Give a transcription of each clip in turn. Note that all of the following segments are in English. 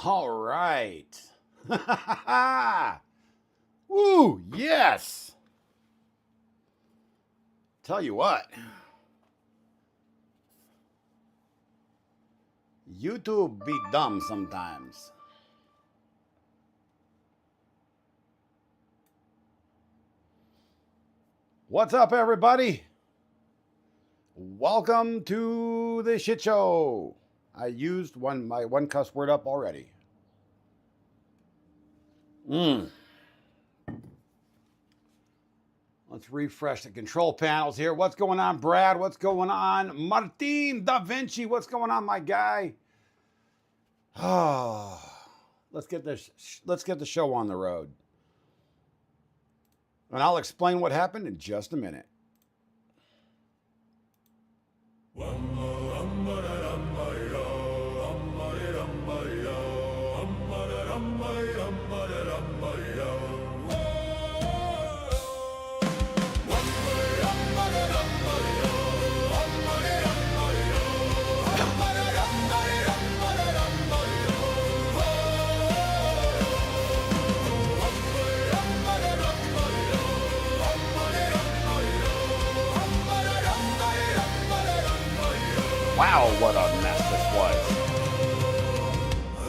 All right. Woo, yes. Tell you what. YouTube be dumb sometimes. What's up, everybody? Welcome to the shit show. I used my one cuss word up already. Let's refresh the control panels here. What's going on, Brad? What's going on, Martin Da Vinci? What's going on, my guy? Oh, let's get the show on the road. And I'll explain what happened in just a minute. Wow, what a mess this was.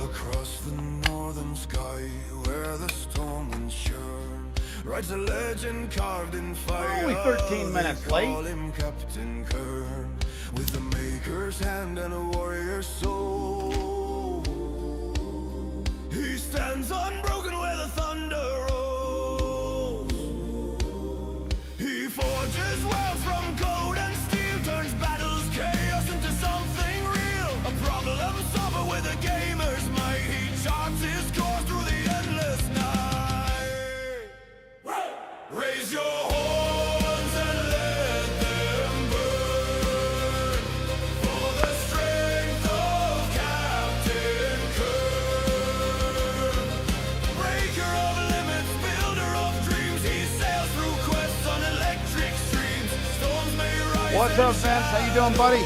Across the northern sky, where the storm winds churn, rides a legend carved in fire. Only 13 minutes late. Call him Captain Kern, with a maker's hand and a warrior's soul. He stands unbroken where the thunder rolls. He forges wealth from gold and steel, turns battles chaos into something real. A problem solver with a gamer's might. He charts his course through the endless night. Raise your horns and let them burn, for the strength of Captain Kern. Breaker of limits, builder of dreams, he sails through quests on electric streams. Storms may rise. What's up, Vince? How you doing, buddy?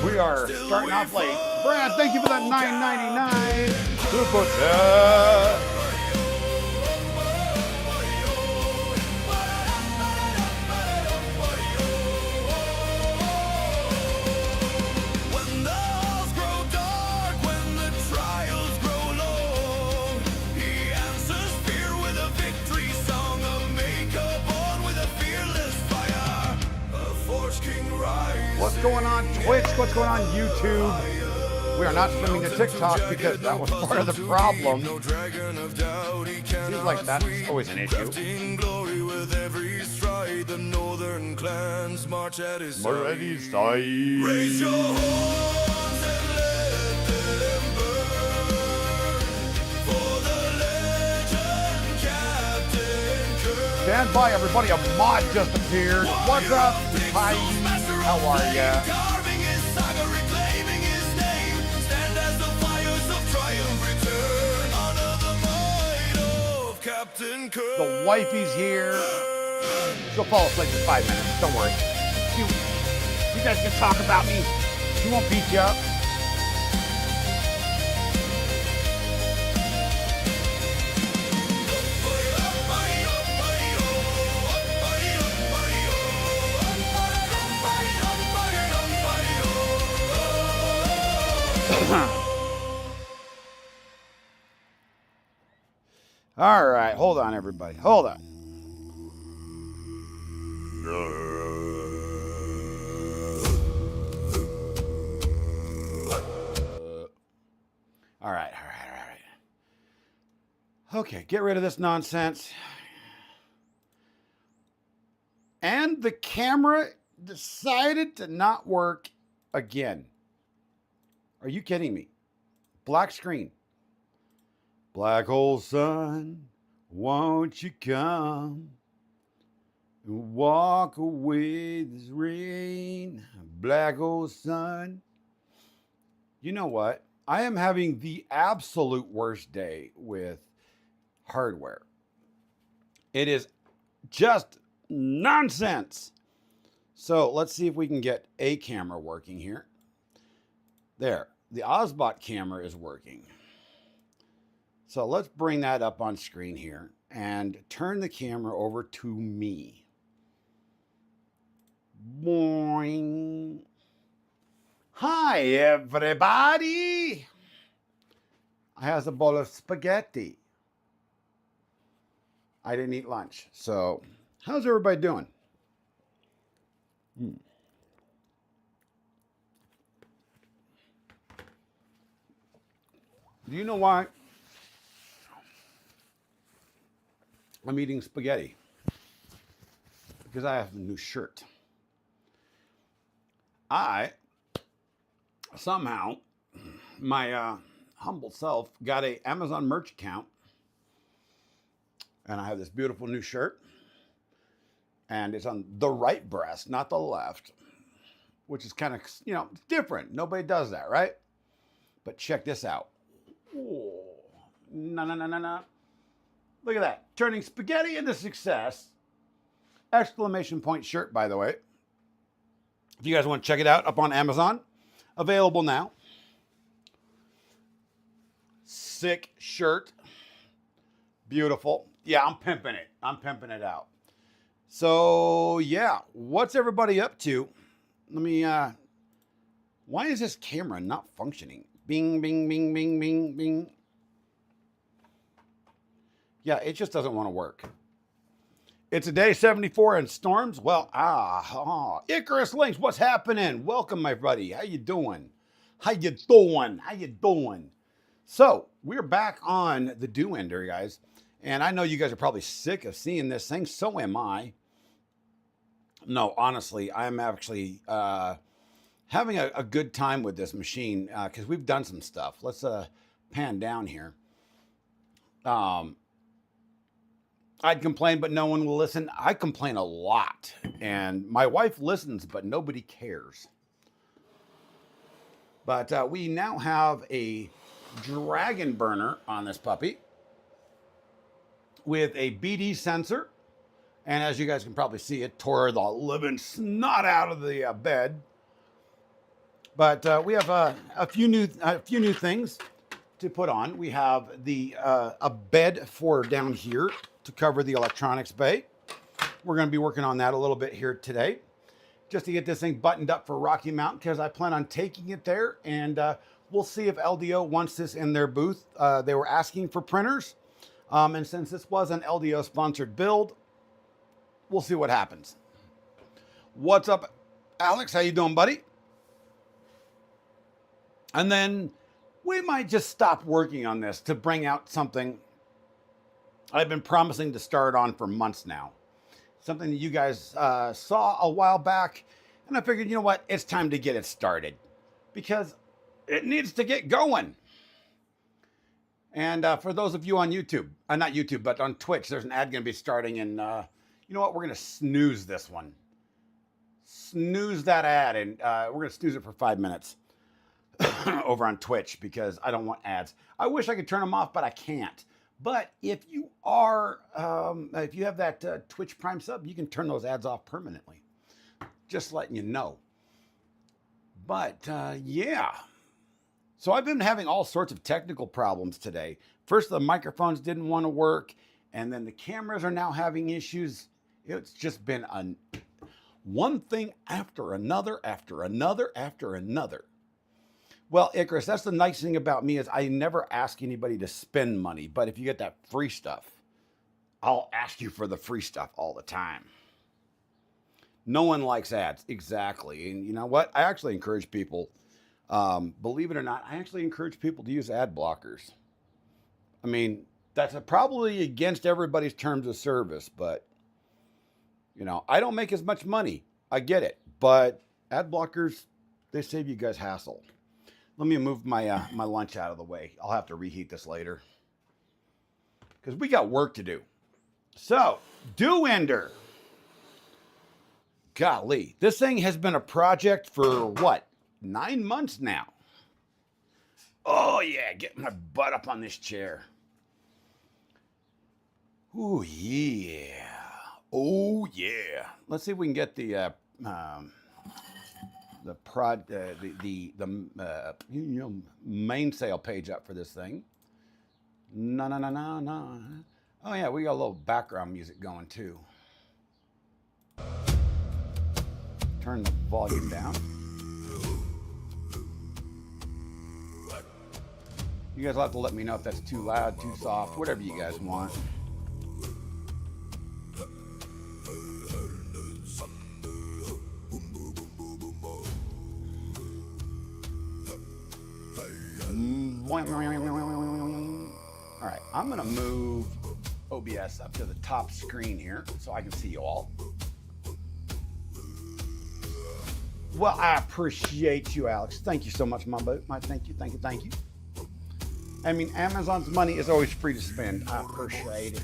We are starting off late. Brad, thank you for that $9.99 super chat. When the halls grow dark, when the trials grow long, he answers fear with a victory song, a maker born with a fearless fire, a forge king rise. What's going on, Twitch? What's going on, YouTube? We are not streaming to TikTok because that was part of the problem. Seems like that's always an issue. In glory with every stride, the northern clans march at his side. Raise your horns and let them burn, for the legend Captain Kern. Stand by, everybody. A mod just appeared. What's up? Hi. How are ya? Carving his saga, reclaiming his name. Stand as the fires of triumph return. Honor the might of Captain Kern. The wifey's here. She'll fall asleep in 5 minutes. Don't worry. You guys can talk about me. She won't beat you up. All right, hold on, everybody. Hold on. All right. Okay, get rid of this nonsense. And the camera decided to not work again. Are you kidding me? Black screen. Black hole sun, won't you come and walk away this rain? Black hole sun. You know what? I am having the absolute worst day with hardware. It is just nonsense. So let's see if we can get a camera working here. There. the Ozbot camera is working. So let's bring that up on screen here and turn the camera over to me. Boing. Hi, everybody. I have a bowl of spaghetti. I didn't eat lunch. So how's everybody doing? Do you know why I'm eating spaghetti? Because I have a new shirt. I somehow, my humble self, got a Amazon merch account, and I have this beautiful new shirt, and it's on the right breast, not the left, which is kind of, you know, different. Nobody does that, right? But check this out. Oh, no, no, no, no, no. Look at that. Turning spaghetti into success. Exclamation point shirt, by the way. If you guys want to check it out, up on Amazon. Available now. Sick shirt. Beautiful. Yeah, I'm pimping it. I'm pimping it out. So, yeah. What's everybody up to? Let me, why is this camera not functioning? Bing, bing, bing, bing, bing, bing. Yeah, it just doesn't want to work. It's a day 74 and storms. Well, Icarus Links, what's happening? Welcome, my buddy. How you doing? How you doing? How you doing? So, we're back on the Do Ender, guys. And I know you guys are probably sick of seeing this thing. So am I. No, honestly, I'm actually having a good time with this machine because we've done some stuff. Let's pan down here. I'd complain, but no one will listen. I complain a lot, and my wife listens, but nobody cares. But we now have a dragon burner on this puppy with a BD sensor. And as you guys can probably see, it tore the living snot out of the bed. But we have a few new things to put on. We have a bed for down here to cover the electronics bay. We're going to be working on that a little bit here today, just to get this thing buttoned up for Rocky Mountain, because I plan on taking it there, and we'll see if LDO wants this in their booth. They were asking for printers, and since this was an LDO sponsored build, we'll see what happens. What's up, Alex? How you doing, buddy? And then we might just stop working on this to bring out something I've been promising to start on for months now. Something that you guys saw a while back, and I figured, you know what? It's time to get it started because it needs to get going. And for those of you on YouTube, not YouTube, but on Twitch, there's an ad going to be starting, and you know what? We're going to snooze this one. Snooze that ad, and we're going to snooze it for 5 minutes over on Twitch because I don't want ads. I wish I could turn them off, but I can't. But if you are, if you have that Twitch Prime sub, you can turn those ads off permanently. Just letting you know. But yeah. So I've been having all sorts of technical problems today. First, the microphones didn't want to work, and then the cameras are now having issues. It's just been one thing after another, after another, after another. Well, Icarus, that's the nice thing about me is I never ask anybody to spend money. But if you get that free stuff, I'll ask you for the free stuff all the time. No one likes ads. Exactly. And you know what? I actually encourage people, believe it or not, I actually encourage people to use ad blockers. I mean, that's probably against everybody's terms of service, but, you know, I don't make as much money. I get it. But ad blockers, they save you guys hassle. Let me move my my lunch out of the way. I'll have to reheat this later because we got work to do. So, Do Ender. Golly, this thing has been a project for what, 9 months now? Oh yeah, get my butt up on this chair. Oh yeah, oh yeah. Let's see if we can get the main sale page up for this thing. No. Oh yeah, we got a little background music going too. Turn the volume down. You guys will have to let me know if that's too loud, too soft, whatever you guys want. All right, I'm gonna move OBS up to the top screen here so I can see you all. Well, I appreciate you, Alex. Thank you so much, my thank you. I mean, Amazon's money is always free to spend. I appreciate it.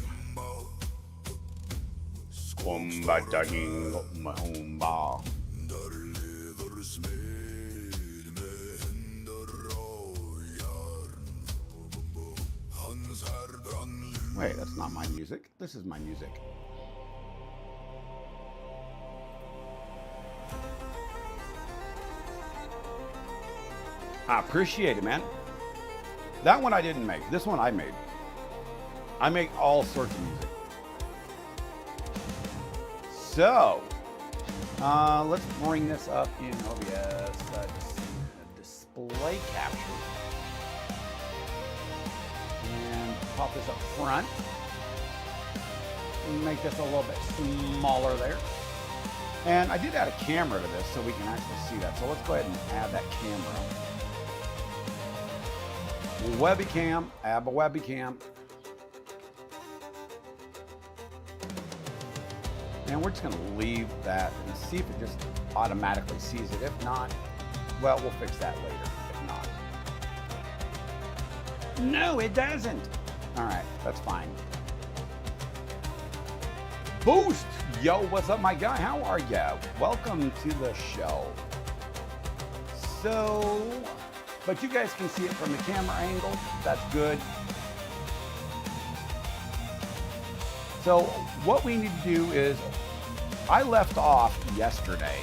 Wait, that's not my music. This is my music. I appreciate it, man. That one I didn't make. This one I made. I make all sorts of music. So, let's bring this up in OBS. Display capture. And pop this up front. And make this a little bit smaller there. And I did add a camera to this so we can actually see that. So let's go ahead and add that camera. Webcam, add a webcam. And we're just gonna leave that and see if it just automatically sees it. If not, well, we'll fix that later, if not. No, it doesn't. All right, that's fine. Boost, yo, what's up, my guy? How are ya? Welcome to the show. So, but you guys can see it from the camera angle. That's good. So what we need to do is, I left off yesterday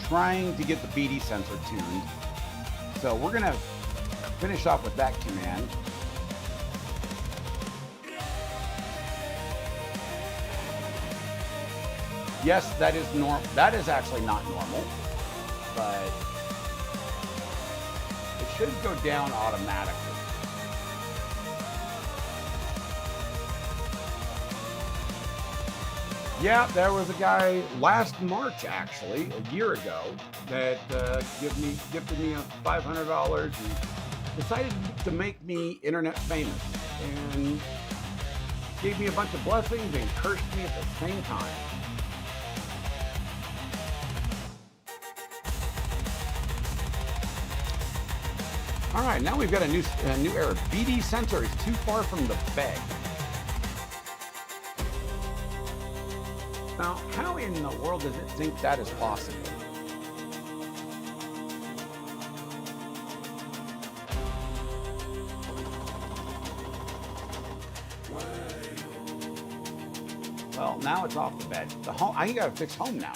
trying to get the BD sensor tuned. So we're gonna finish off with that command. Yes, that is normal. That is actually not normal, but it should go down automatically. Yeah, there was a guy last March, actually, a year ago, that gifted me $500 and decided to make me internet famous, and gave me a bunch of blessings and cursed me at the same time. All right, now we've got a new error. BD sensor is too far from the bed. Now, how in the world does it think that is possible? Well, now it's off the bed. The home, I gotta fix home now.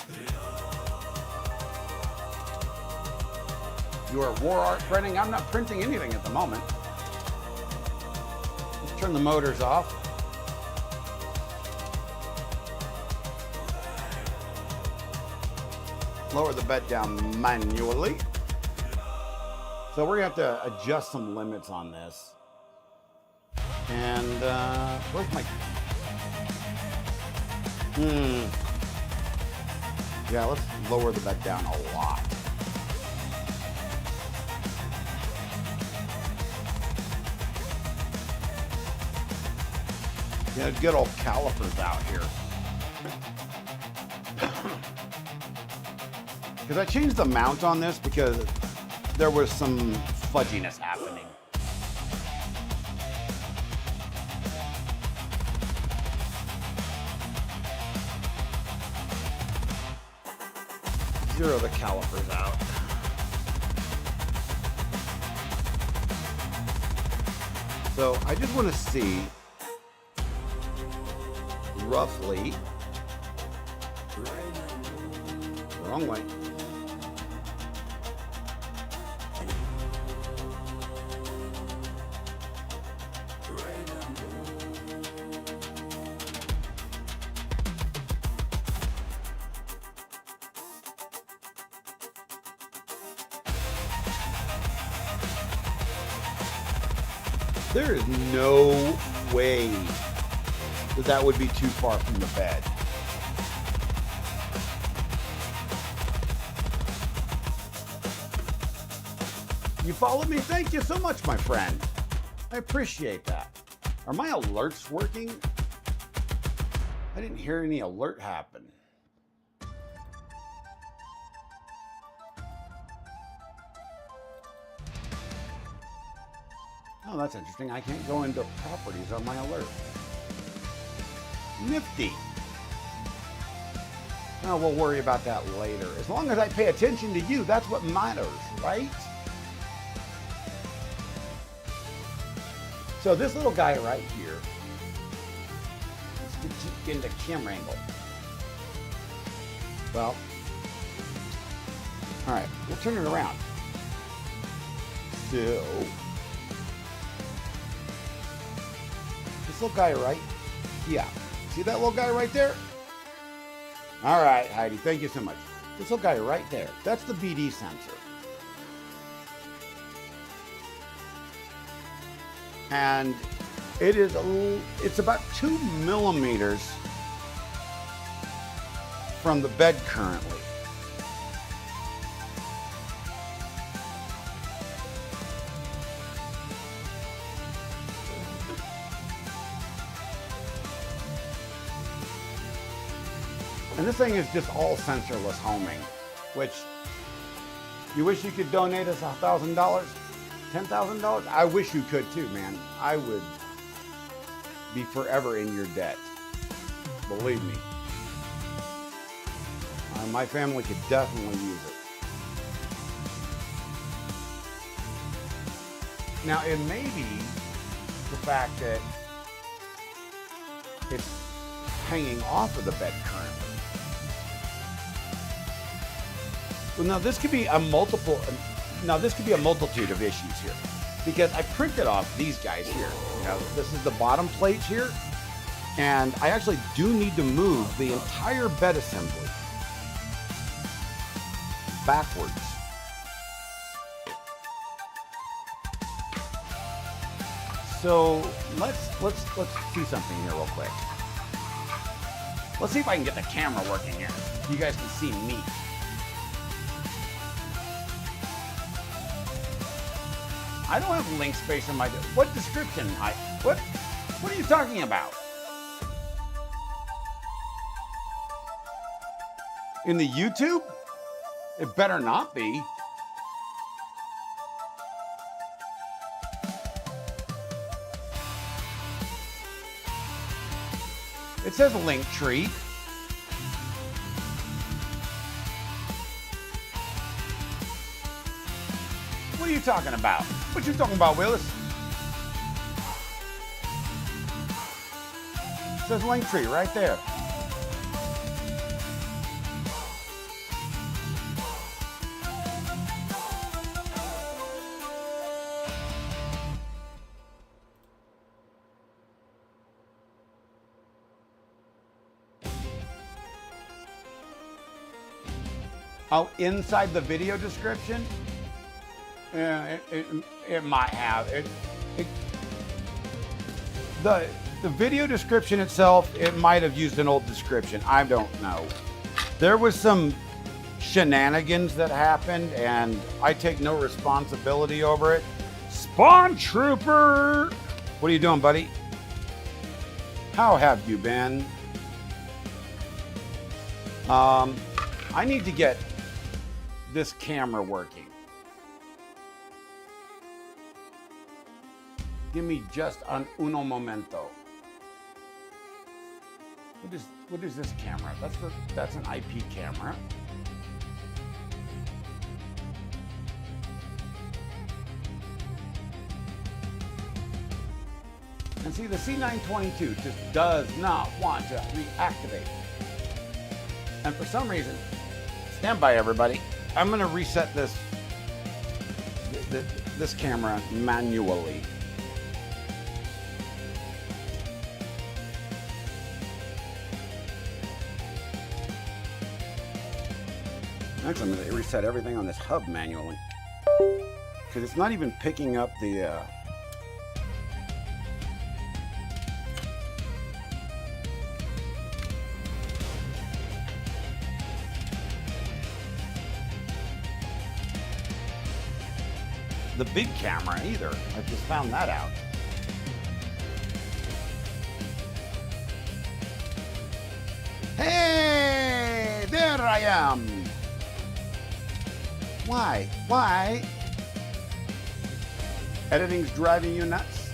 You are war art printing? I'm not printing anything at the moment. Let's turn the motors off. Lower the bed down manually. So we're gonna have to adjust some limits on this. And where's my? Yeah, let's lower the bed down a lot. Yeah, good old calipers out here. Because I changed the mount on this because there was some fudginess happening. Zero the calipers out. So I just want to see roughly, wrong way. There is no way that that would be too far from the bed. You follow me? Thank you so much, my friend. I appreciate that. Are my alerts working? I didn't hear any alert happen. Oh, that's interesting. I can't go into properties on my alert. Nifty. Oh, we'll worry about that later. As long as I pay attention to you, that's what matters, right? So this little guy right here, let's get into camera angle. Well, all right, we'll turn it around. So, this little guy right, yeah. See that little guy right there? All right, Heidi, thank you so much. This little guy right there, that's the BD sensor. And it's about 2 millimeters from the bed currently. And this thing is just all sensorless homing, which you wish you could donate us $1,000, $10,000. I wish you could too, man. I would be forever in your debt. Believe me. My family could definitely use it. Now, it may be the fact that it's hanging off of the bed currently. Well, now this could be a multitude of issues here, because I printed off these guys here. You know, this is the bottom plates here, and I actually do need to move the entire bed assembly backwards. So let's do something here real quick. Let's see if I can get the camera working here. You guys can see me. I don't have link space in my. What description? What are you talking about? In the YouTube? It better not be. It says Linktree. What are you talking about? What you talking about, Willis? It says Linktree right there. Oh, inside the video description? It might have. The video description itself, it might have used an old description. I don't know. There was some shenanigans that happened, and I take no responsibility over it. Spawn Trooper! What are you doing, buddy? How have you been? I need to get this camera working. Give me just uno momento. What is this camera? That's an IP camera. And see, the C922 just does not want to reactivate. And for some reason, stand by everybody. I'm gonna reset this camera manually. Actually, I'm going to reset everything on this hub manually. Because it's not even picking up the big camera either. I just found that out. Hey, there I am. Why? Why? Editing's driving you nuts?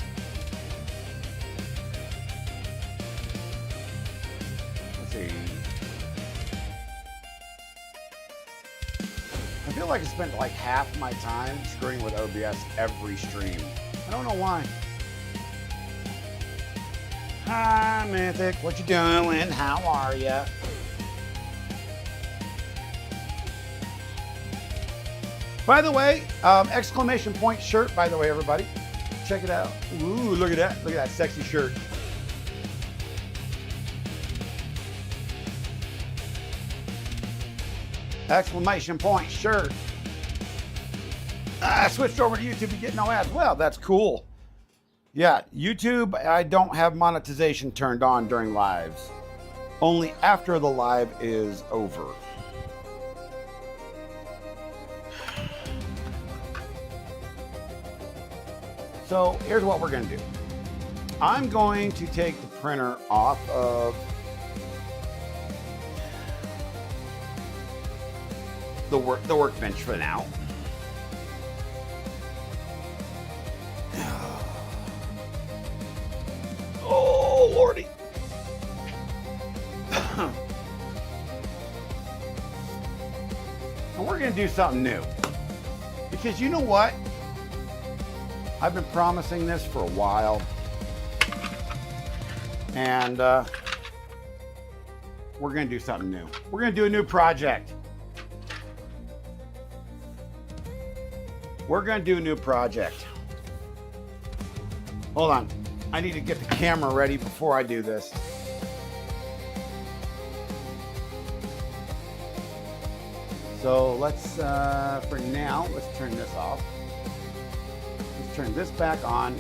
Let's see. I feel like I spent like half my time screwing with OBS every stream. I don't know why. Hi, Mythic. What you doing? How are ya? By the way, exclamation point shirt, by the way, everybody. Check it out. Ooh, look at that. Look at that sexy shirt. Exclamation point shirt. I switched over to YouTube to get no ads. Well, that's cool. Yeah, YouTube, I don't have monetization turned on during lives. Only after the live is over. So here's what we're going to do. I'm going to take the printer off of the workbench for now. Oh, Lordy. And we're going to do something new. Because you know what? I've been promising this for a while. And we're going to do something new. We're going to do a new project. We're going to do a new project. Hold on. I need to get the camera ready before I do this. So let's, for now, let's turn this off. Let's turn this back on.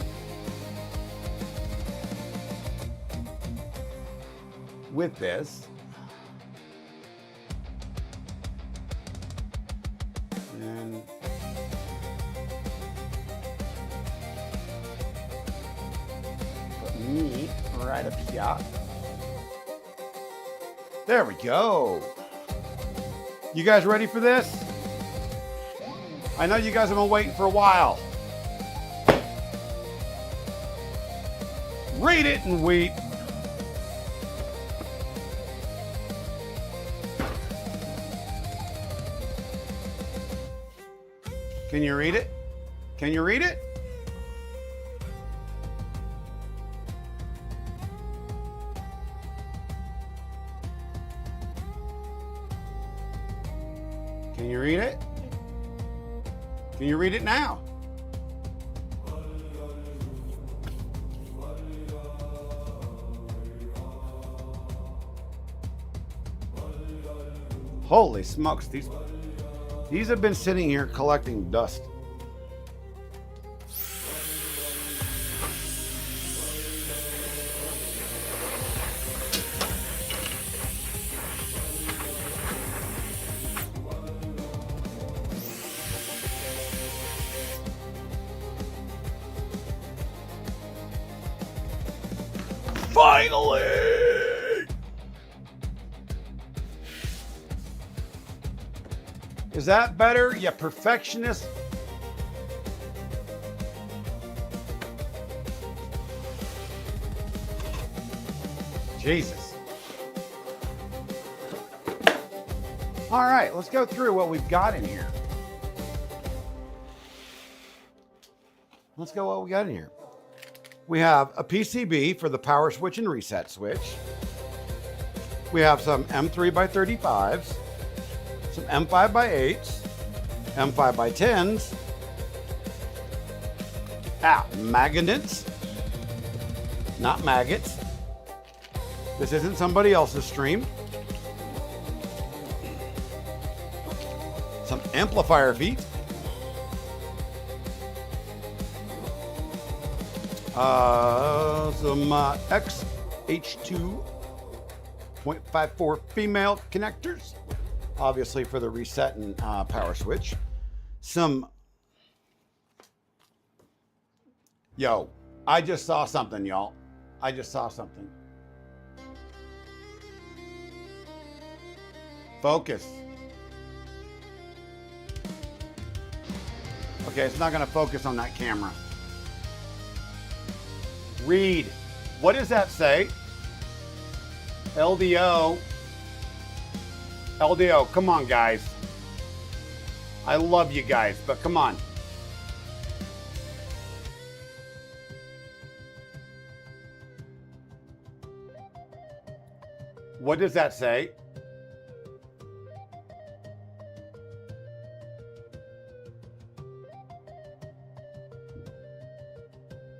With this. And put me right up here. There we go. You guys ready for this? I know you guys have been waiting for a while. Read it and weep. Can you read it? Can you read it? Can you read it? Can you read it now? Holy smokes, these have been sitting here collecting dust. Finally! Is that better, you perfectionist? Jesus. All right, let's go through what we've got in here. Let's go what we got in here. We have a PCB for the power switch and reset switch. We have some M3x35s, some M5x8s, M5x10s, magnets, not maggots. This isn't somebody else's stream. Some amplifier feet, Some XH2.54 female connectors, obviously for the reset and power switch. Yo, I just saw something, y'all. I just saw something. Focus. Okay, it's not gonna focus on that camera. Read. What does that say? LDO. LDO, come on, guys. I love you guys, but come on. What does that say?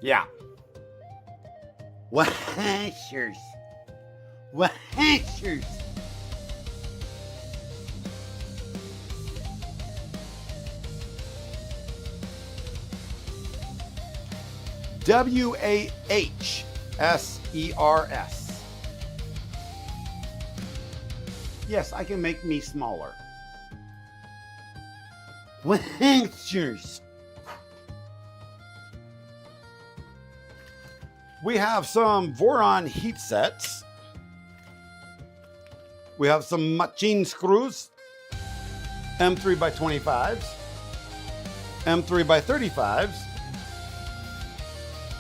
Yeah. Washers. Washers. WAHSERS. Yes, I can make me smaller. Washers. We have some Voron heat sets. We have some machine screws, M3 by 25s, M3 by 35s,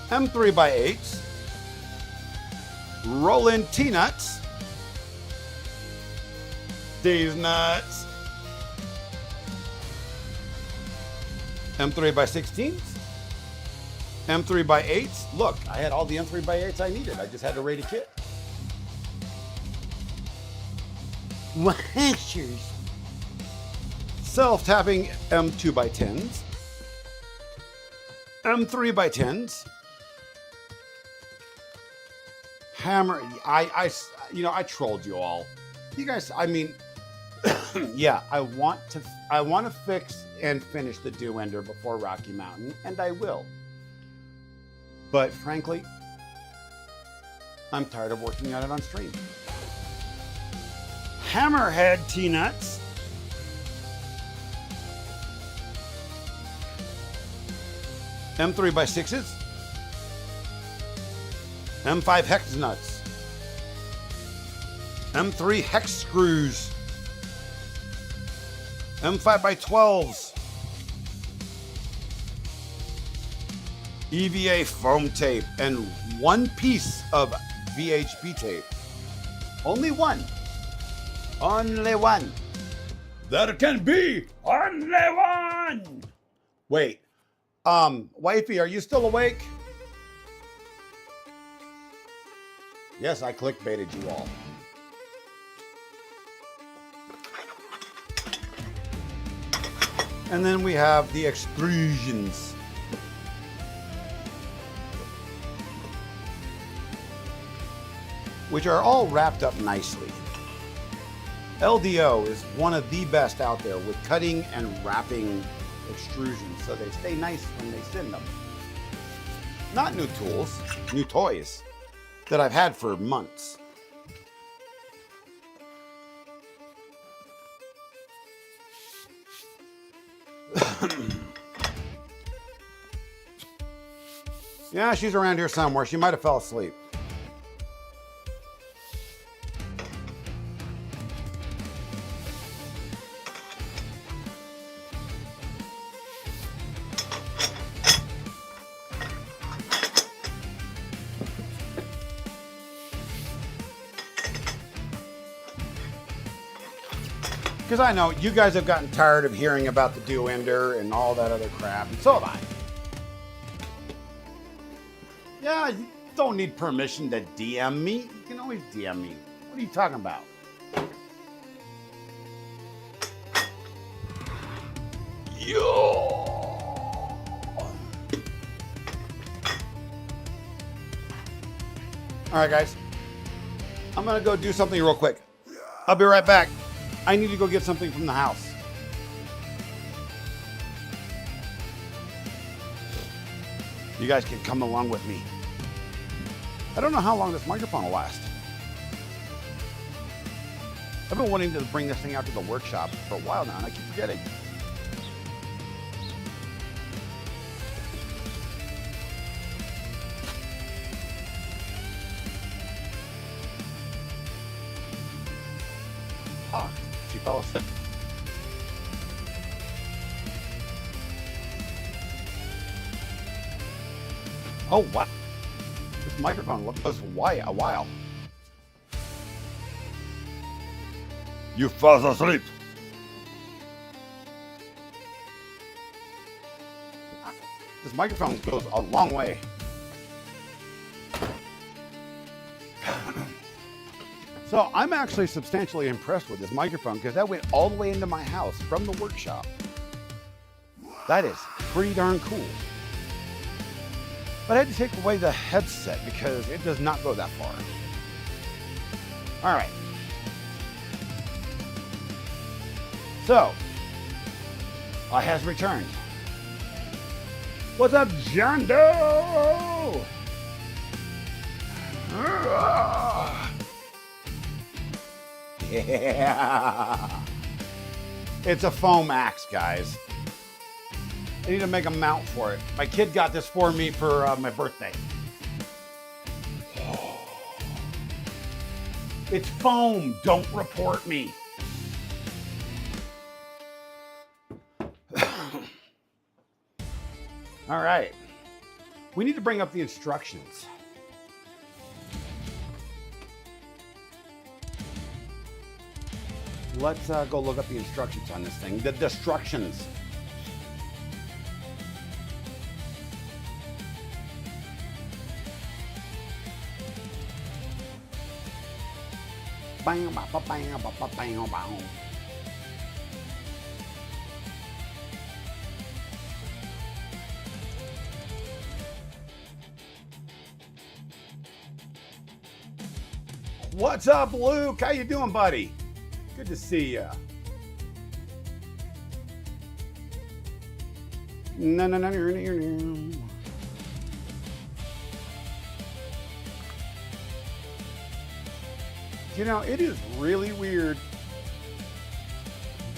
M3 by 8s, roll-in T-nuts, these nuts, M3 by 16s, M3 by 8s. Look, I had all the M3 by 8s I needed. I just had to rate a kit. Washers. Self-tapping M2 by 10s. M3 by 10s. Hammer. I trolled you all. You guys, I mean, yeah, I want to fix and finish the dew ender before Rocky Mountain, and I will. But frankly, I'm tired of working on it on stream. Hammerhead T-nuts. M3 by 6s. M5 hex nuts. M3 hex screws. M5 by 12s. EVA foam tape and one piece of VHP tape. Only one. Only one. That can be only one. Wait, wifey, are you still awake? Yes, I clickbaited you all. And then we have the extrusions. Which are all wrapped up nicely. LDO is one of the best out there with cutting and wrapping extrusions, so they stay nice when they send them. Not new tools, new toys that I've had for months. Yeah, she's around here somewhere. She might have fell asleep. Because I know you guys have gotten tired of hearing about the dew ender and all that other crap, and so have I. Yeah, you don't need permission to DM me. You can always DM me. What are you talking about? Yo! All right, guys. I'm going to go do something real quick. I'll be right back. I need to go get something from the house. You guys can come along with me. I don't know how long this microphone will last. I've been wanting to bring this thing out to the workshop for a while now, and I keep forgetting. Ah, she fell asleep. Oh, wow. This microphone was a while. You fell asleep. This microphone goes a long way. So I'm actually substantially impressed with this microphone because that went all the way into my house from the workshop. That is pretty darn cool. But I had to take away the headset because it does not go that far. All right. So, I has returned. What's up, John Doe? Yeah. It's a foam axe, guys. I need to make a mount for it. My kid got this for me for my birthday. It's foam. Don't report me. All right. We need to bring up the instructions. Let's go look up the instructions on this thing. The destructions. Bang, ba, ba, bang, ba, ba, bang, bang. What's up, Luke? How you doing, buddy? Good to see ya. No. You know, it is really weird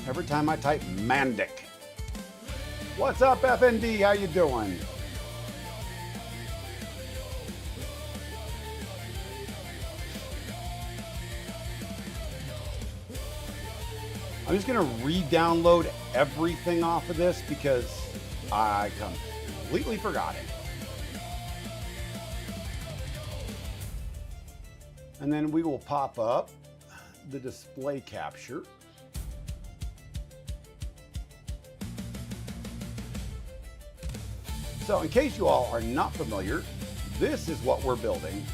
every time I type Mandic. What's up, FND? How you doing? I'm just going to re-download everything off of this because I completely forgot it. And then we will pop up the display capture. So in case you all are not familiar, this is what we're building.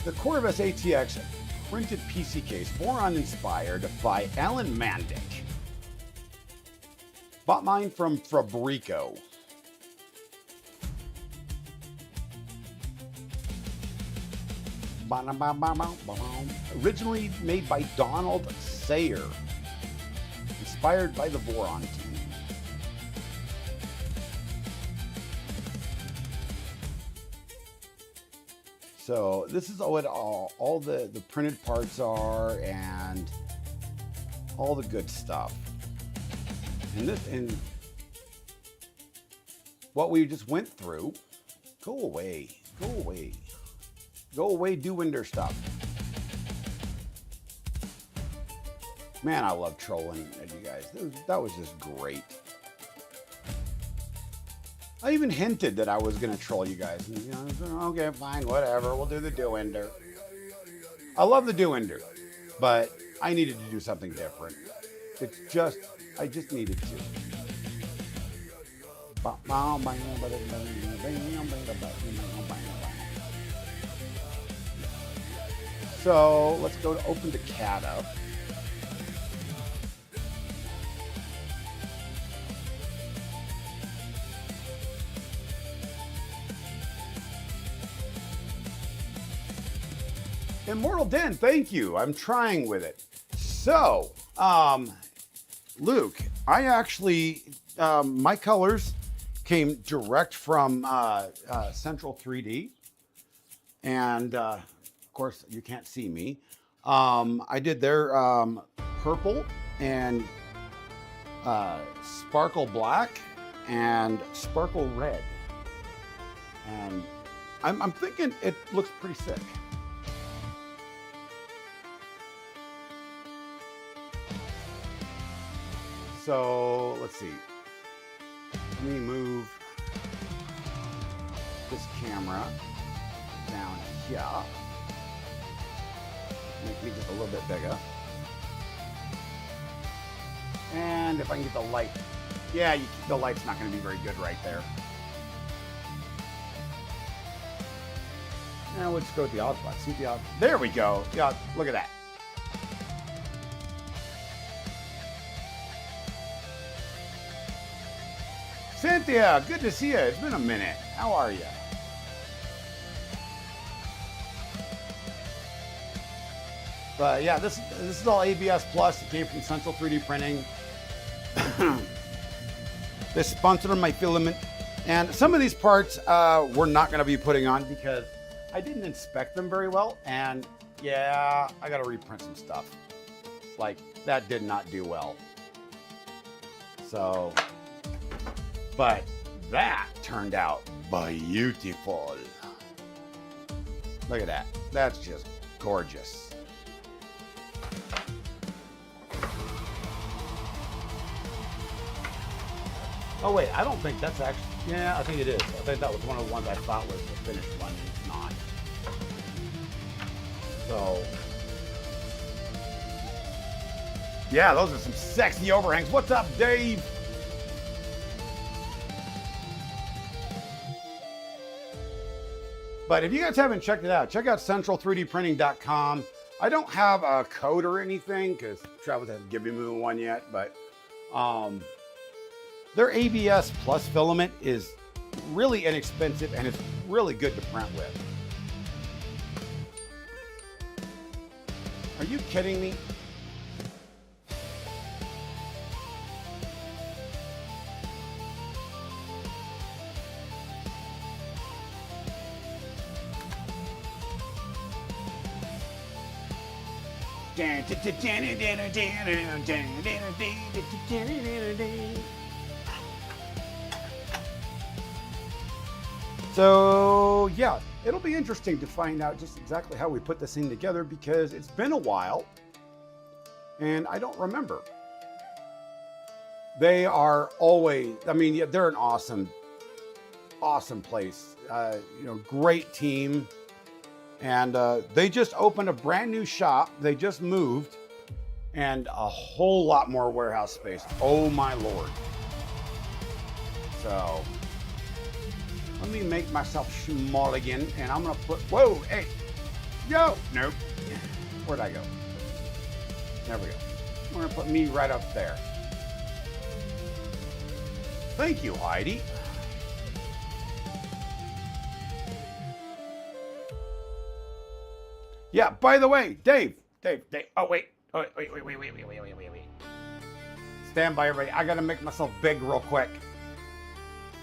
The Corvus ATX printed PC case, boron inspired by Alan Mandic. Bought mine from Fabrico. Originally made by Donald Sayer. Inspired by the Voron team. So this is what all the printed parts are and all the good stuff. And what we just went through, go away, do Winder stuff. Man, I love trolling at you guys. That was just great. I even hinted that I was going to troll you guys. And, you know, okay, fine, whatever. We'll do the do-ender. I love the do-ender, but I needed to do something different. I just needed to. So let's go to open the CAD up. Immortal Den, thank you. I'm trying with it. So, Luke, I actually, my colors came direct from Central 3D. And of course, you can't see me. I did their purple and sparkle black and sparkle red. And I'm thinking it looks pretty sick. So let's see. Let me move this camera down here. Make me just a little bit bigger. And if I can get the light, yeah, the light's not going to be very good right there. Now we'll just go with the odd spot. See the odd. There we go. Yeah, look at that. Cynthia, good to see you. It's been a minute. How are you? But yeah, this is all ABS Plus. It came from Central 3D Printing. They sponsored my filament. And some of these parts we're not going to be putting on because I didn't inspect them very well. And yeah, I got to reprint some stuff. Like, that did not do well. So, but that turned out beautiful. Look at that. That's just gorgeous. Oh wait, I don't think that's actually, yeah, I think it is. I think that was one of the ones I thought was the finished one, and it's not. So, yeah, those are some sexy overhangs. What's up, Dave? But if you guys haven't checked it out, check out central3dprinting.com. I don't have a code or anything because Travis hasn't given me one yet, but their ABS Plus filament is really inexpensive and it's really good to print with. Are you kidding me? So yeah, it'll be interesting to find out just exactly how we put this thing together because it's been a while and I don't remember. They are always, I mean, yeah, they're an awesome place. You know, great team. And they just opened a brand new shop. They just moved and a whole lot more warehouse space. Oh my Lord. So let me make myself small again and I'm gonna put, whoa, hey, yo, nope. Where'd I go? There we go. I'm gonna put me right up there. Thank you, Heidi. Yeah, by the way, Dave. Oh, wait. Stand by, everybody. I got to make myself big real quick.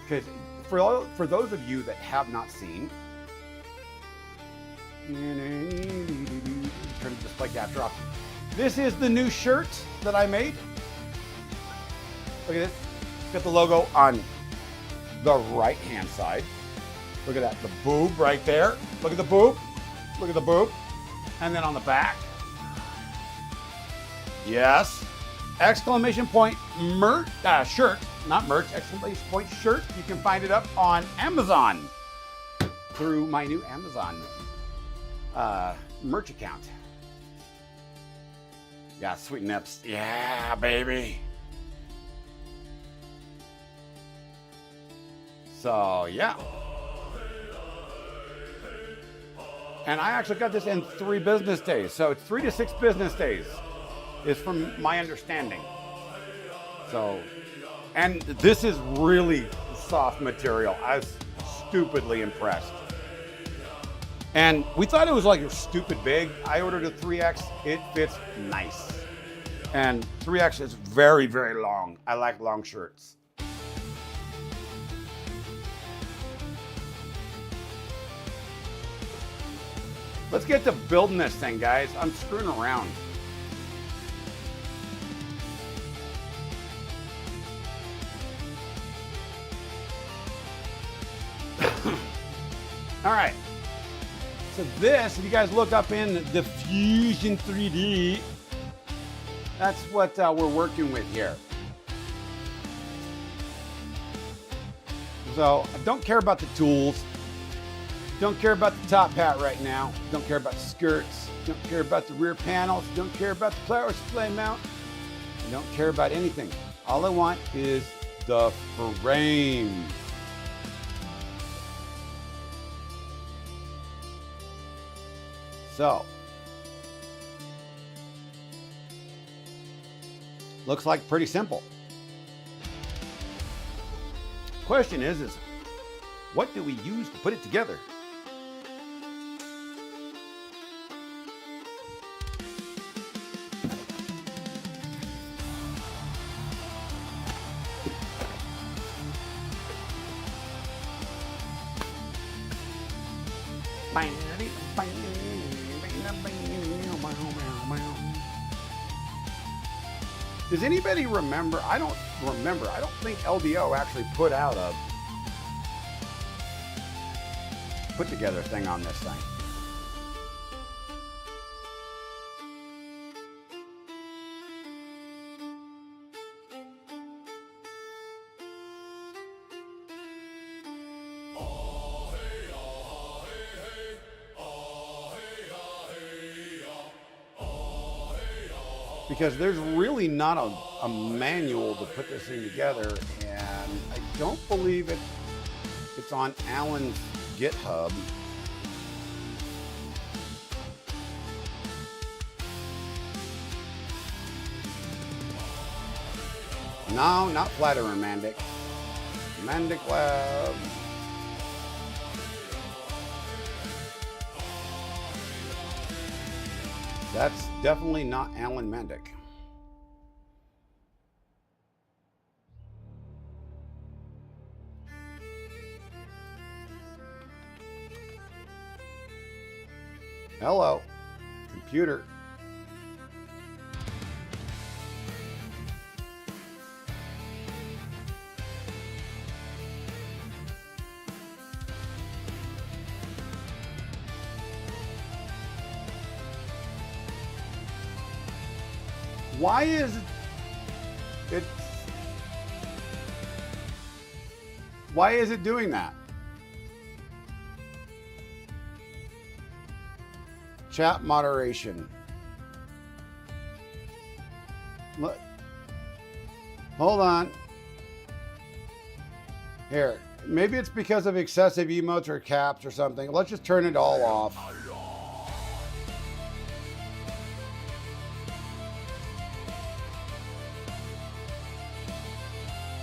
Because for those of you that have not seen, turn the display capture off. This is the new shirt that I made. Look at this. Got the logo on the right-hand side. Look at that. The boob right there. Look at the boob. Look at the boob. And then on the back, yes, exclamation point shirt, not merch, exclamation point shirt. You can find it up on Amazon through my new Amazon merch account. Yeah, sweet nips. Yeah, baby. So, yeah. And I actually got this in 3 business days. So it's 3 to 6 business days is from my understanding. So, and this is really soft material. I was stupidly impressed. And we thought it was like stupid big. I ordered a 3X. It fits nice. And 3X is very, very long. I like long shirts. Let's get to building this thing, guys. I'm screwing around. All right. So this, if you guys look up in the Fusion 3D, that's what we're working with here. So I don't care about the tools. Don't care about the top hat right now. Don't care about the skirts. Don't care about the rear panels. Don't care about the power display mount. Don't care about anything. All I want is the frame. So, looks like pretty simple. Question is what do we use to put it together? Does anybody remember? I don't remember. I don't think LDO actually put out a put together thing on this thing. Because there's really not a manual to put this thing together, and I don't believe it's on Alan's GitHub. No, not Flatterer Mandic. Mandic Lab. That's definitely not Alan Mandic. Hello, computer. Why is it? Why is it doing that? Chat moderation. Look. Hold on. Here. Maybe it's because of excessive emotes or caps or something. Let's just turn it all off.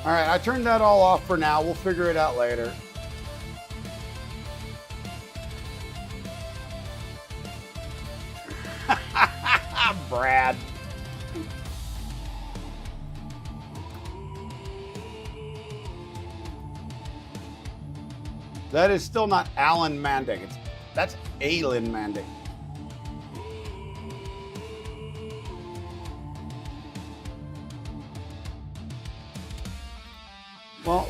All right, I turned that all off for now. We'll figure it out later. Brad. That is still not Alan Mandic. That's Alan Mandic. Well,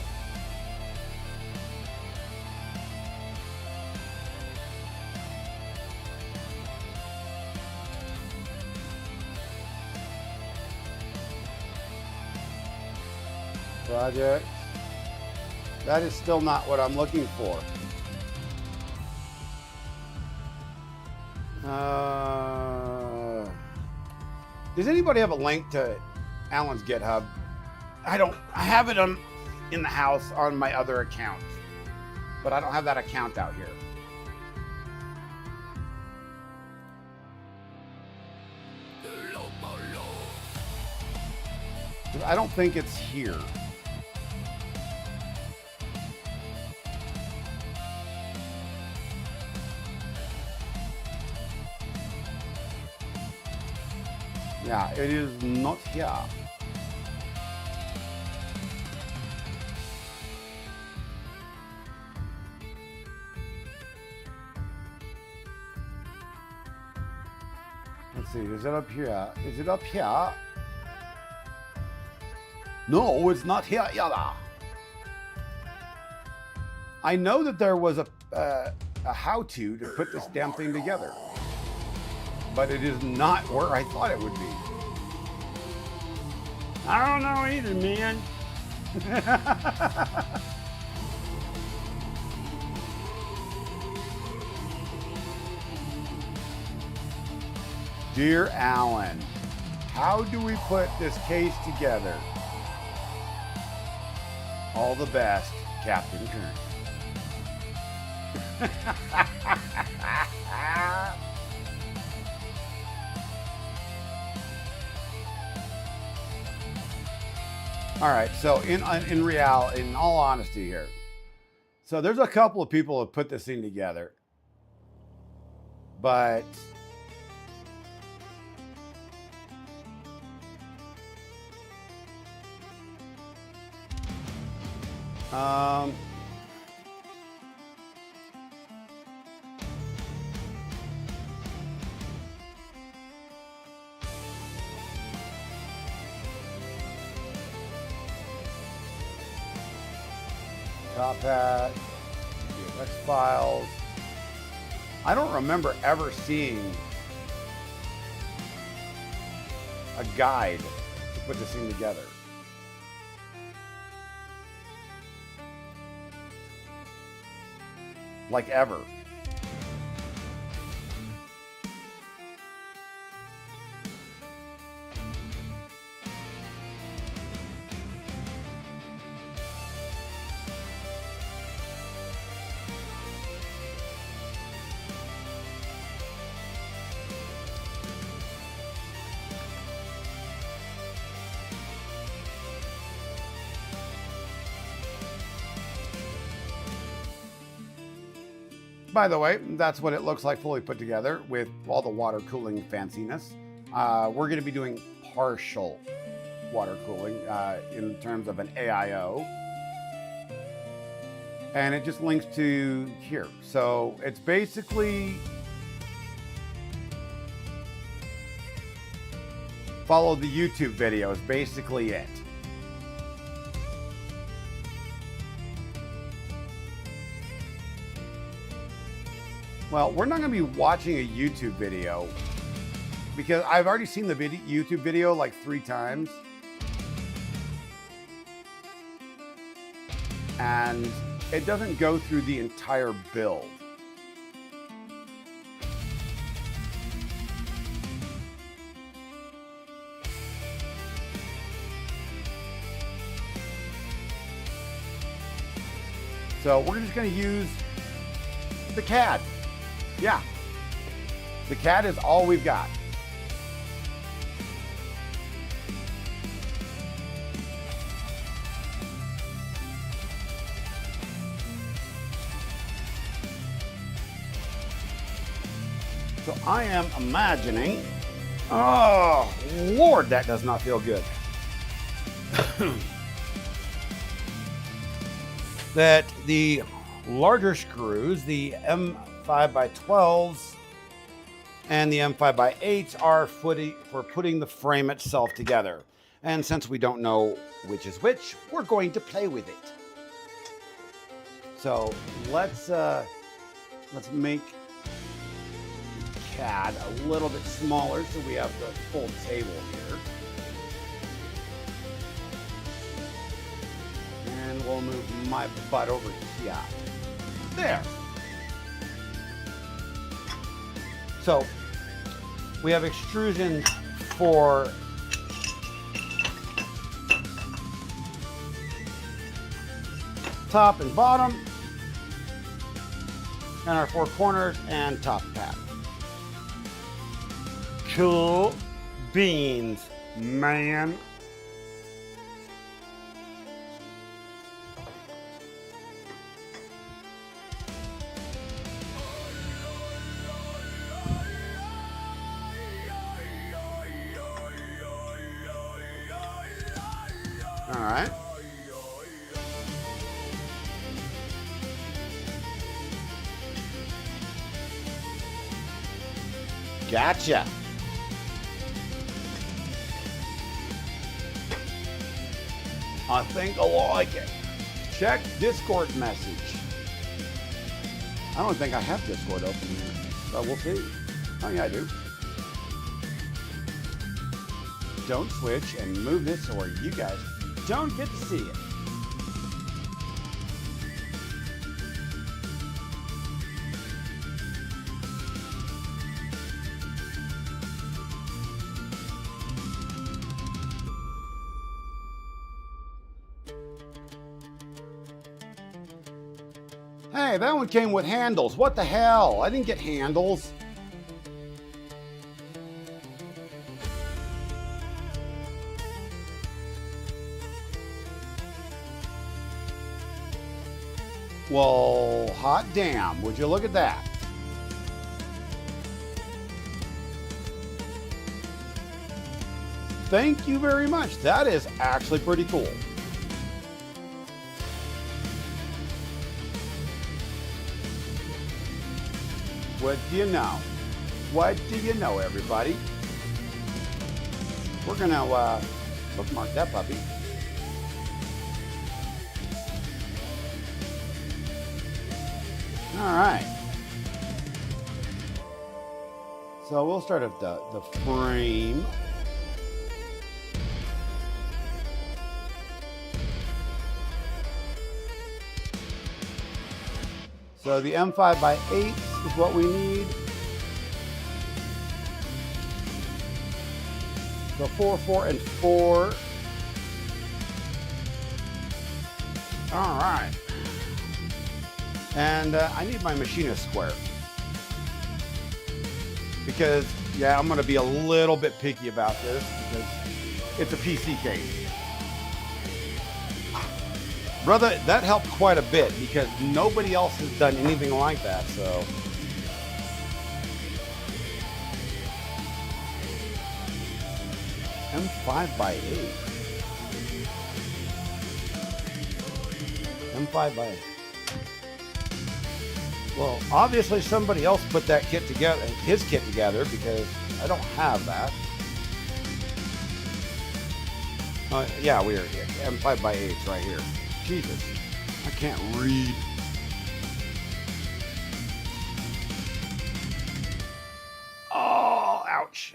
project. That is still not what I'm looking for. Does anybody have a link to Alan's GitHub? I don't. I have it in the house on my other account, but I don't have that account out here. I don't think it's here. Yeah, it is not here. Let's see, is it up here? Is it up here? No, it's not here either. I know that there was a how-to to put this damn thing together, but it is not where I thought it would be. I don't know either, man. Dear Alan, how do we put this case together? All the best, Captain Kern. All right, so in all honesty here, so there's a couple of people who put this thing together, but Top Hat, X Files. I don't remember ever seeing a guide to put this thing together. Like ever. By the way, that's what it looks like fully put together with all the water cooling fanciness. We're going to be doing partial water cooling in terms of an AIO. And it just links to here. So it's basically follow the YouTube video is basically it. Well, we're not going to be watching a YouTube video because I've already seen the YouTube video like 3 times. And it doesn't go through the entire build. So we're just going to use the CAD. Yeah, the CAD is all we've got. So I am imagining, oh Lord, that does not feel good. That the larger screws, the M5x12s and the M5x8s are for putting the frame itself together. And since we don't know which is which, we're going to play with it. So let's make CAD a little bit smaller so we have the full table here. And we'll move my butt over here. There. So we have extrusion for top and bottom, and our 4 corners and top pad. Cool beans, man. All right. Gotcha. I think I like it. Check Discord message. I don't think I have Discord open here, but we'll see. Oh yeah, I do. Don't switch and move this or you guys don't get to see it. Hey, that one came with handles. What the hell? I didn't get handles. Well, hot damn. Would you look at that? Thank you very much. That is actually pretty cool. What do you know? What do you know, everybody? We're gonna bookmark that puppy. All right. So we'll start at the frame. So the M5 by 8 is what we need. So 4, 4, and 4. All right. And I need my machinist square. Because, yeah, I'm going to be a little bit picky about this because it's a PC case. Brother, that helped quite a bit because nobody else has done anything like that, so. M5 by 8. M5 by 8. Well, obviously somebody else put that kit together, his kit together, because I don't have that. Yeah, we're here. M5 by 8 right here. Jesus, I can't read. Oh, ouch.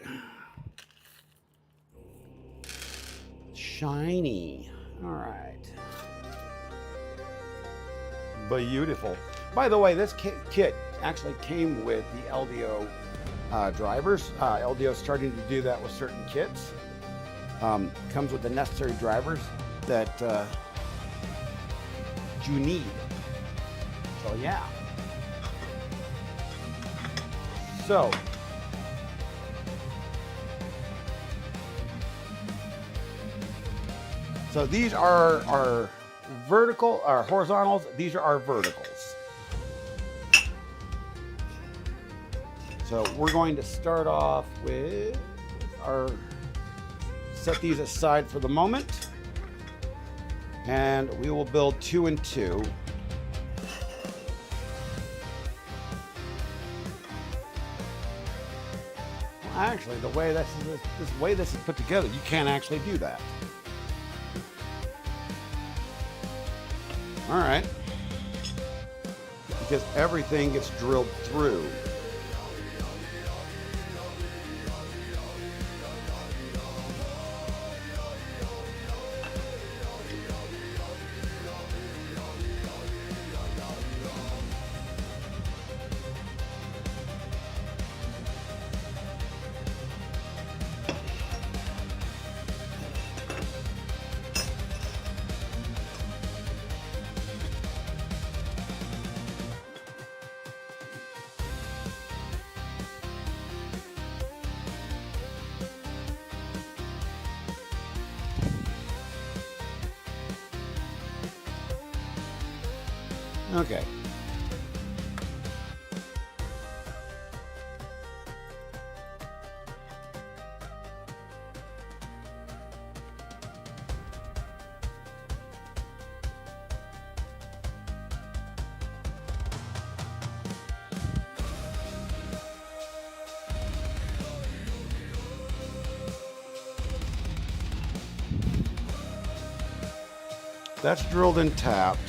Shiny. All right. Beautiful. By the way, this kit actually came with the LDO drivers. LDO is starting to do that with certain kits. Comes with the necessary drivers that you need. So yeah. So these are our vertical, our horizontals. These are our verticals. So we're going to start off with our, set these aside for the moment. And we will build 2 and 2. Well, actually, the way this way this is put together, you can't actually do that. All right, because everything gets drilled through. Okay. That's drilled and tapped.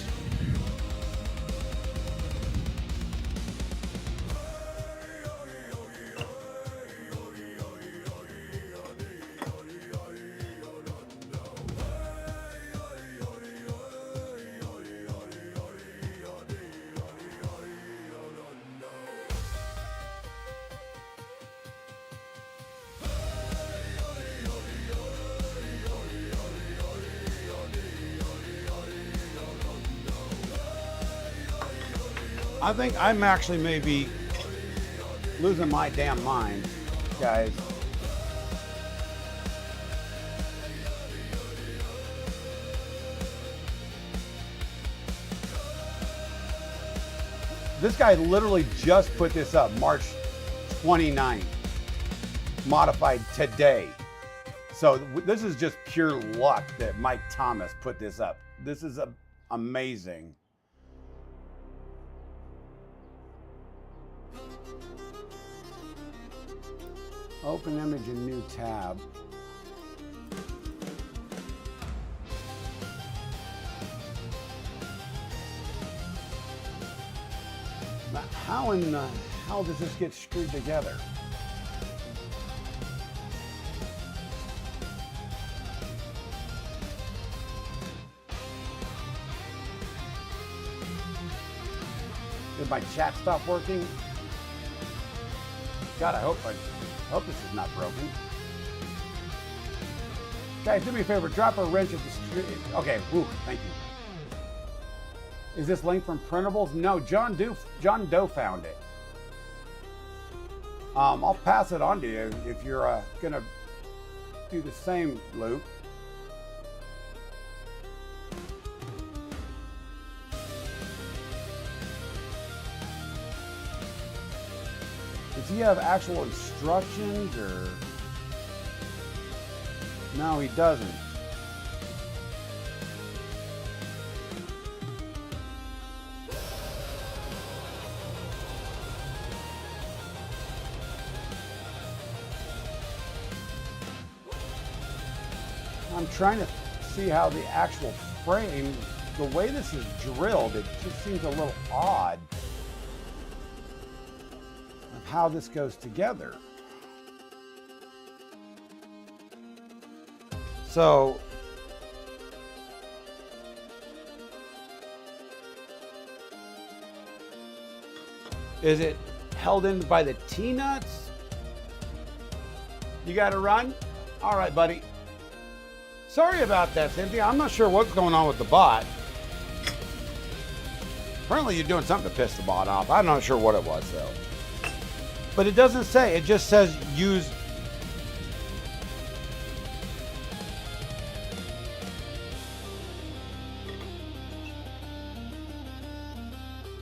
I think I'm actually maybe losing my damn mind, guys. This guy literally just put this up March 29th, modified today. So this is just pure luck that Mike Thomas put this up. This is amazing. Open image in new tab. Now, how in the hell does this get screwed together? Did my chat stop working? God, I hope this is not broken. Guys, do me a favor, drop a wrench at the street. Okay, whew, thank you. Is this link from printables? No, John Doe found it. I'll pass it on to you if you're gonna do the same, Luke. Does he have actual instructions or? No, he doesn't. I'm trying to see how the actual frame, the way this is drilled, it just seems a little odd of how this goes together. So is it held in by the T-nuts? You got to run? All right, buddy. Sorry about that, Cynthia. I'm not sure what's going on with the bot. Apparently you're doing something to piss the bot off. I'm not sure what it was, though. But it doesn't say. It just says use.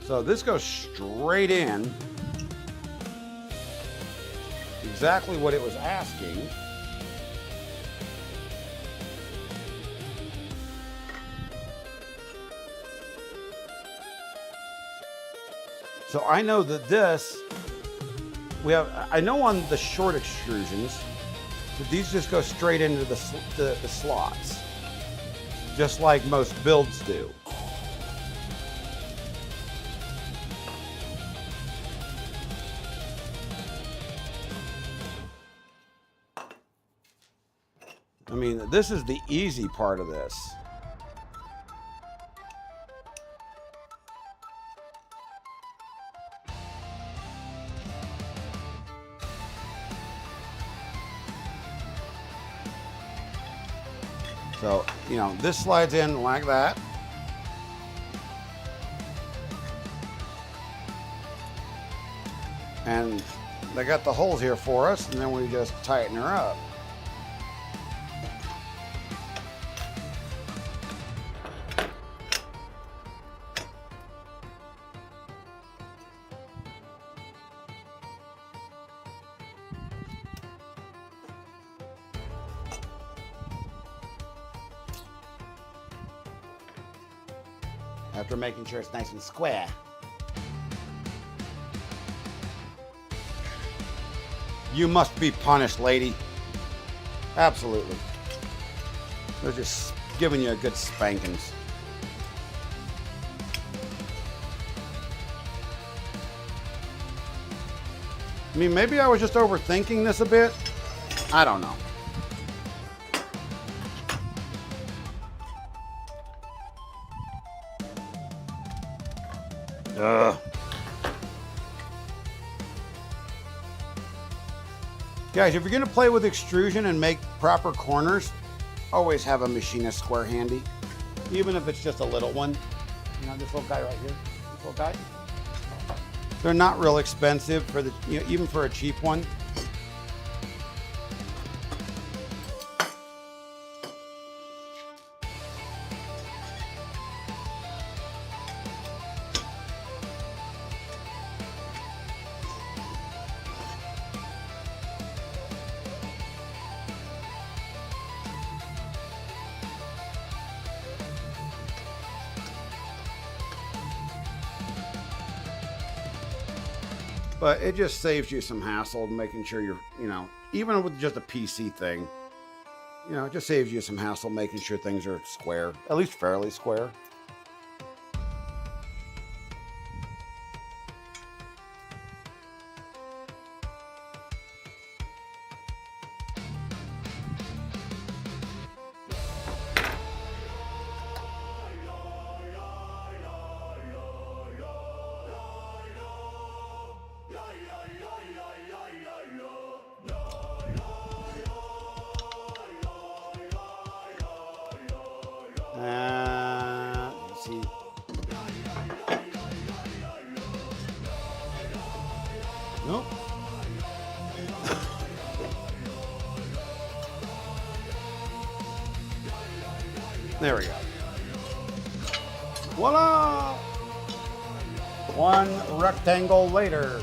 So this goes straight in. Exactly what it was asking. So I know that this, I know on the short extrusions, that these just go straight into the slots, just like most builds do. I mean, this is the easy part of this. So, you know, this slides in like that. And they got the holes here for us, and then we just tighten her up. After making sure it's nice and square. You must be punished, lady. Absolutely. They're just giving you a good spankings. I mean, maybe I was just overthinking this a bit. I don't know. Ugh. Guys, if you're going to play with extrusion and make proper corners, always have a machinist square handy. Even if it's just a little one. You know, this little guy right here. This little guy. They're not real expensive for the, you know, even for a cheap one. But it just saves you some hassle making sure you're, you know, even with just a PC thing, you know, it just saves you some hassle making sure things are square, at least fairly square. Let's see. Nope. There we go. Voila! One rectangle later.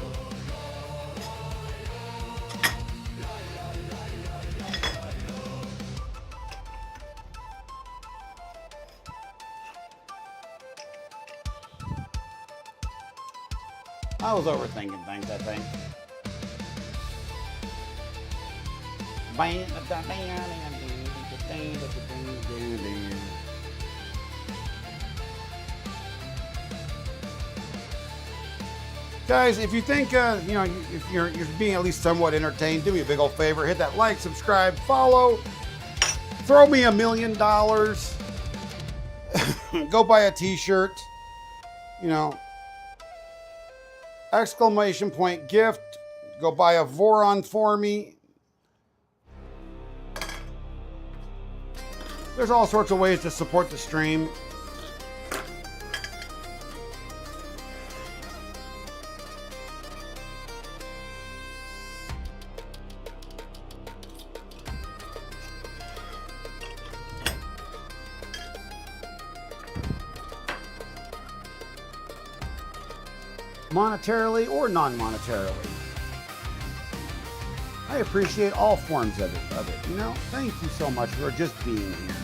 I was overthinking things, I think. Guys, if you think, you know, if you're being at least somewhat entertained, do me a big old favor. Hit that like, subscribe, follow. Throw me $1 million. Go buy a t-shirt. You know. Exclamation point gift. Go buy a Voron for me. There's all sorts of ways to support the stream. Monetarily or non-monetarily. I appreciate all forms of it, you know? Thank you so much for just being here.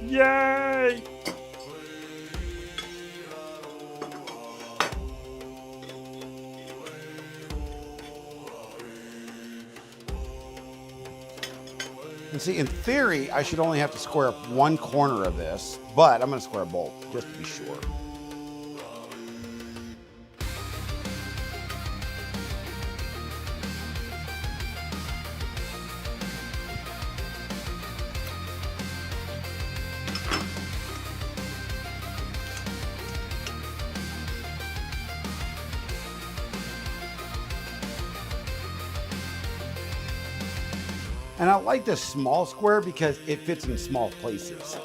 Yay! And see, in theory, I should only have to square up one corner of this, but I'm going to square both, just to be sure. And I like this small square because it fits in small places.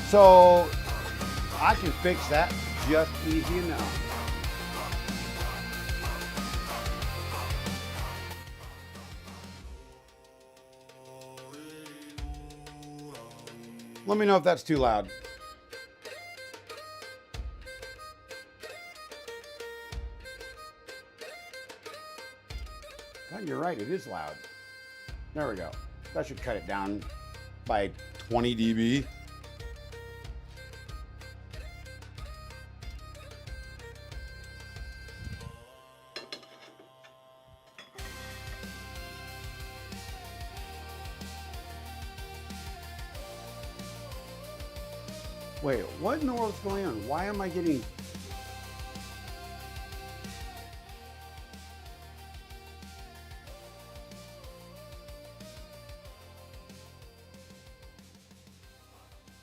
So I can fix that just easy enough. Let me know if that's too loud. you're right. It is loud. There we go. That should cut it down by 20 dB. Wait, what in the world's going on? Why am I getting...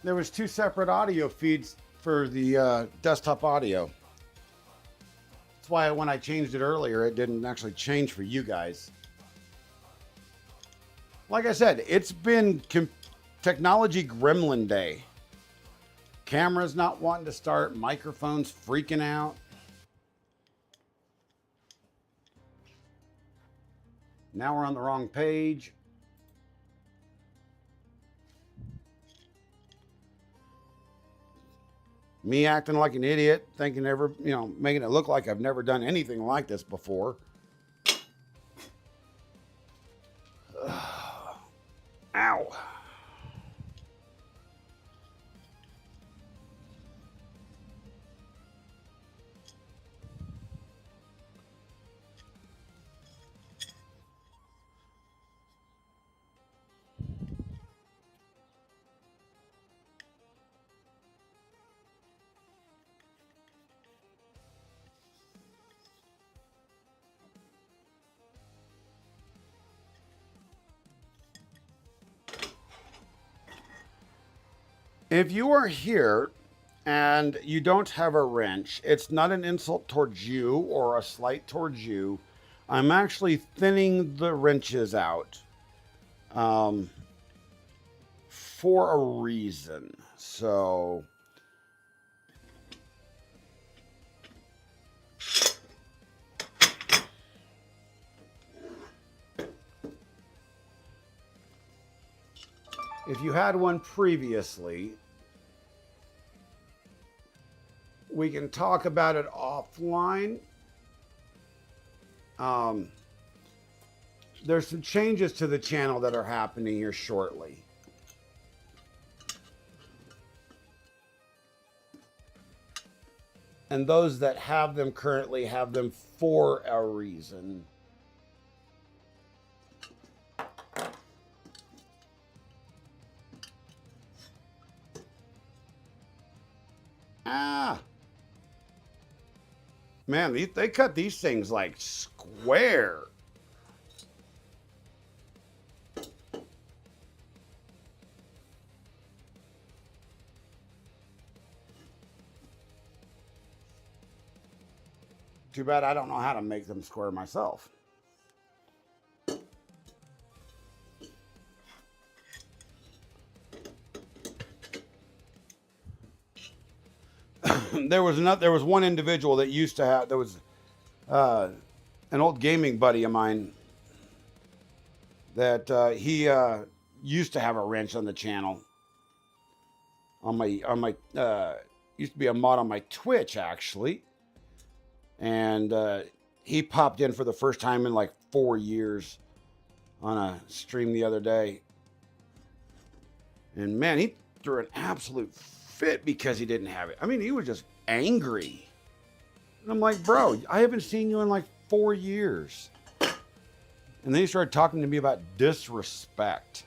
There was 2 separate audio feeds for the desktop audio. That's why when I changed it earlier, it didn't actually change for you guys. Like I said, it's been technology gremlin day. Camera's not wanting to start, microphone's freaking out. Now we're on the wrong page. Me acting like an idiot, thinking making it look like I've never done anything like this before. Ow. If you are here and you don't have a wrench, it's not an insult towards you or a slight towards you. I'm actually thinning the wrenches out for a reason. So if you had one previously, we can talk about it offline. There's some changes to the channel that are happening here shortly. And those that have them currently have them for a reason. Ah. Man, they cut these things like square. Too bad I don't know how to make them square myself. There was one individual that used to have, there was an old gaming buddy of mine that he used to have a wrench on the channel. On my used to be a mod on my Twitch actually. And he popped in for the first time in like 4 years on a stream the other day. And man, he threw an absolute fit because he didn't have it. I mean, he was just angry. And I'm like, bro, I haven't seen you in like 4 years. And then he started talking to me about disrespect.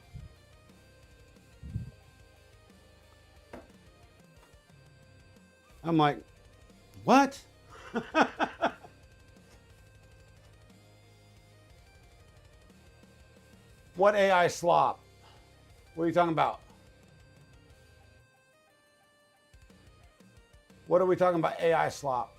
I'm like, what? What AI slop? What are you talking about? What are we talking about AI slop?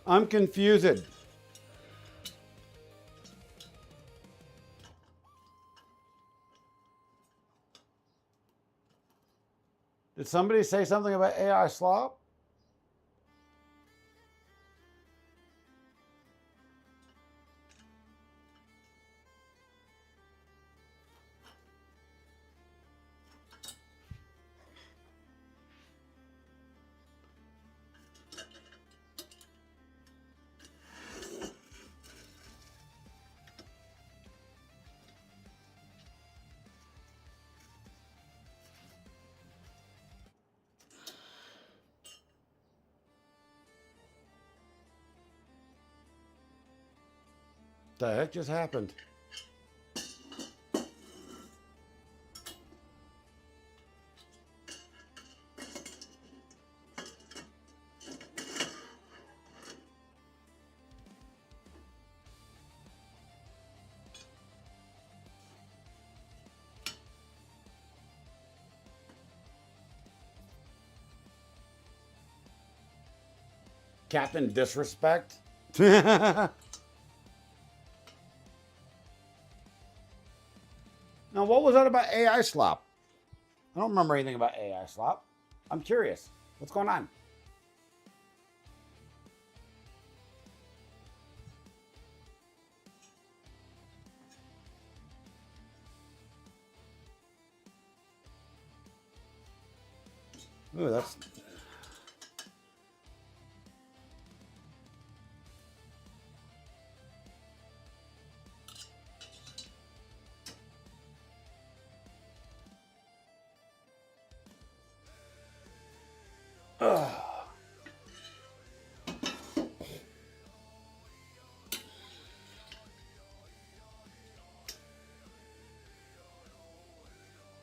I'm confused. Did somebody say something about AI slop? the heck just happened? Captain Disrespect? Now, what was that about AI slop? I don't remember anything about AI slop. I'm curious. What's going on? Ooh, that's... Ugh.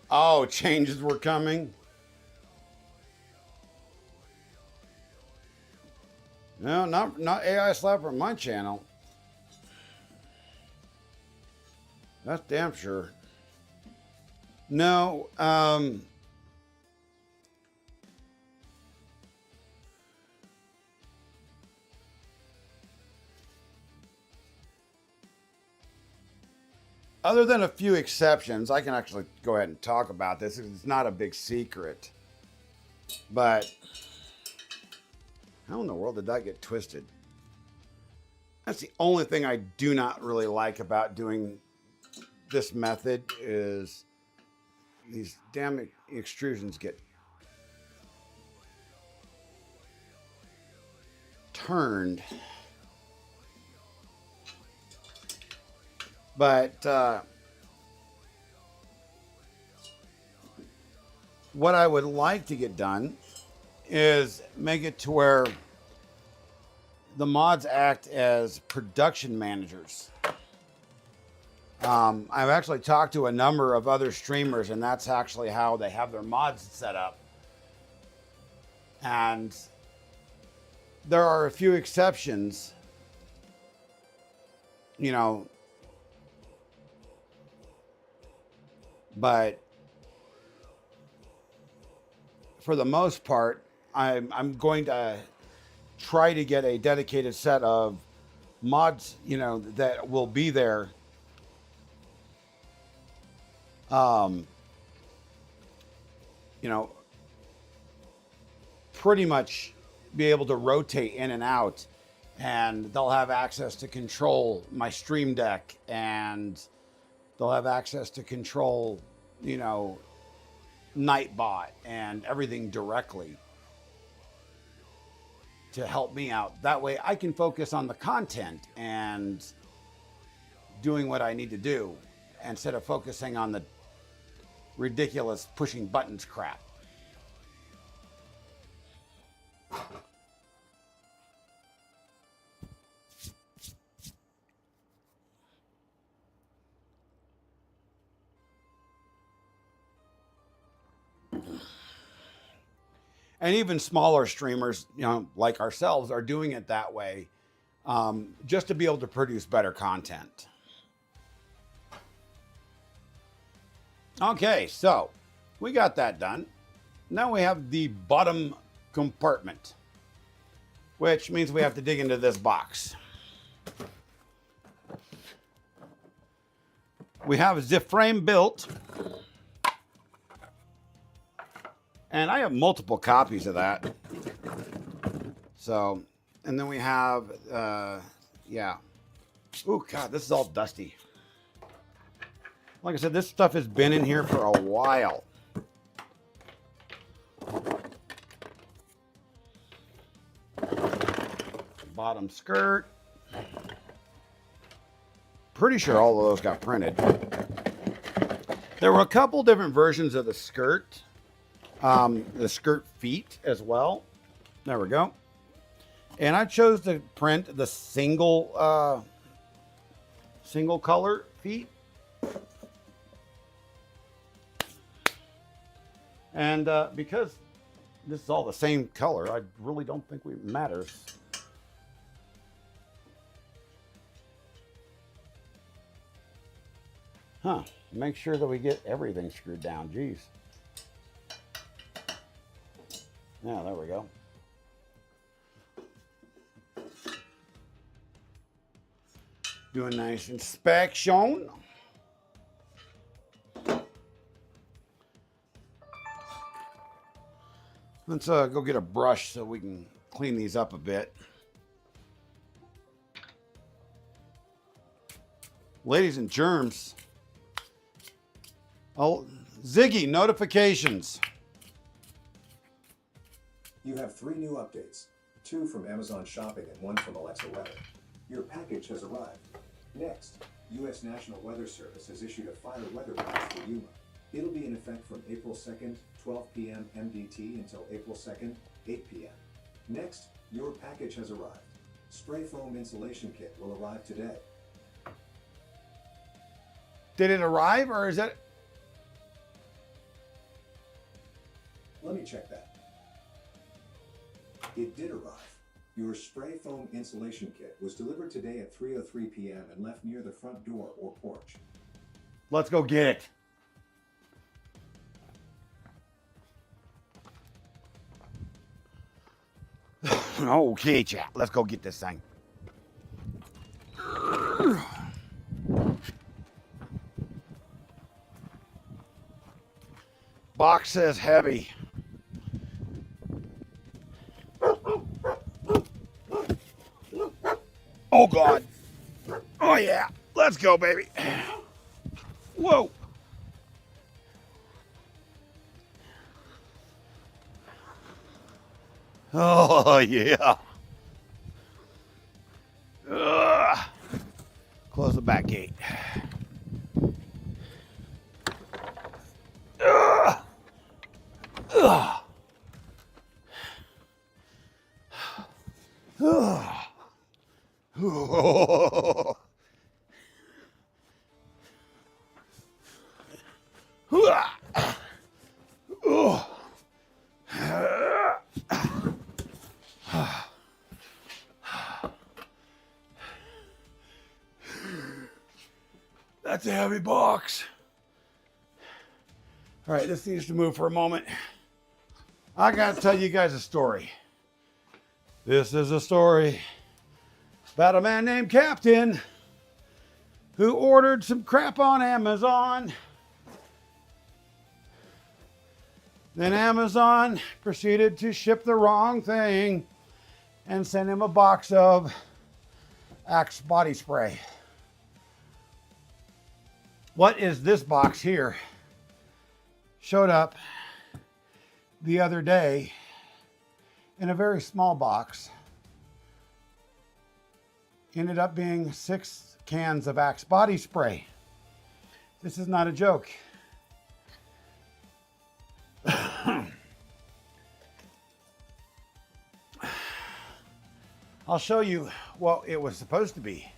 Oh, changes were coming. No, not AI slap on my channel. That's damn sure. No, other than a few exceptions, I can actually go ahead and talk about this. It's not a big secret. But how in the world did that get twisted? That's the only thing I do not really like about doing this method is these damn extrusions get turned. But what I would like to get done is make it to where the mods act as production managers. I've actually talked to a number of other streamers, and that's actually how they have their mods set up. And there are a few exceptions, you know, but for the most part, I'm going to try to get a dedicated set of mods, you know, that will be there. You know, pretty much be able to rotate in and out, and they'll have access to control my stream deck, and they'll have access to control, you know, Nightbot and everything directly to help me out. That way I can focus on the content and doing what I need to do instead of focusing on the ridiculous pushing buttons crap. And even smaller streamers, you know, like ourselves, are doing it that way, just to be able to produce better content. Okay, so we got that done. Now we have the bottom compartment, which means we have to dig into this box. We have the frame built. And I have multiple copies of that. So, and then we have, yeah. Oh, God, this is all dusty. Like I said, this stuff has been in here for a while. Bottom skirt. Pretty sure all of those got printed. There were a couple different versions of the skirt. The skirt feet as well. There we go. And I chose to print the single single color feet. And because this is all the same color, I really don't think it matters. Huh, make sure that we get everything screwed down, geez. Yeah, there we go. Do a nice inspection. Let's go get a brush so we can clean these up a bit. Ladies and germs. Oh, Ziggy, notifications. You have 3 new updates, 2 from Amazon Shopping and 1 from Alexa Weather. Your package has arrived. Next, U.S. National Weather Service has issued a fire weather watch for Yuma. It'll be in effect from April 2nd, 12 p.m. MDT until April 2nd, 8 p.m. Next, your package has arrived. Spray foam insulation kit will arrive today. Did it arrive or is it? Let me check that. It did arrive. Your spray foam insulation kit was delivered today at 3:03 p.m. and left near the front door or porch. Let's go get it. Okay, chat. Let's go get this thing. Box says heavy. Oh, God. Oh, yeah. Let's go, baby. Whoa. Oh, yeah. Close the back gate. That's a heavy box. All right, this needs to move for a moment. I gotta tell you guys a story. This is a story about a man named Captain who ordered some crap on Amazon. Then Amazon proceeded to ship the wrong thing and send him a box of Axe body spray. What is this box here? Showed up the other day in a very small box. Ended up being 6 cans of Axe body spray. This is not a joke. I'll show you what it was supposed to be.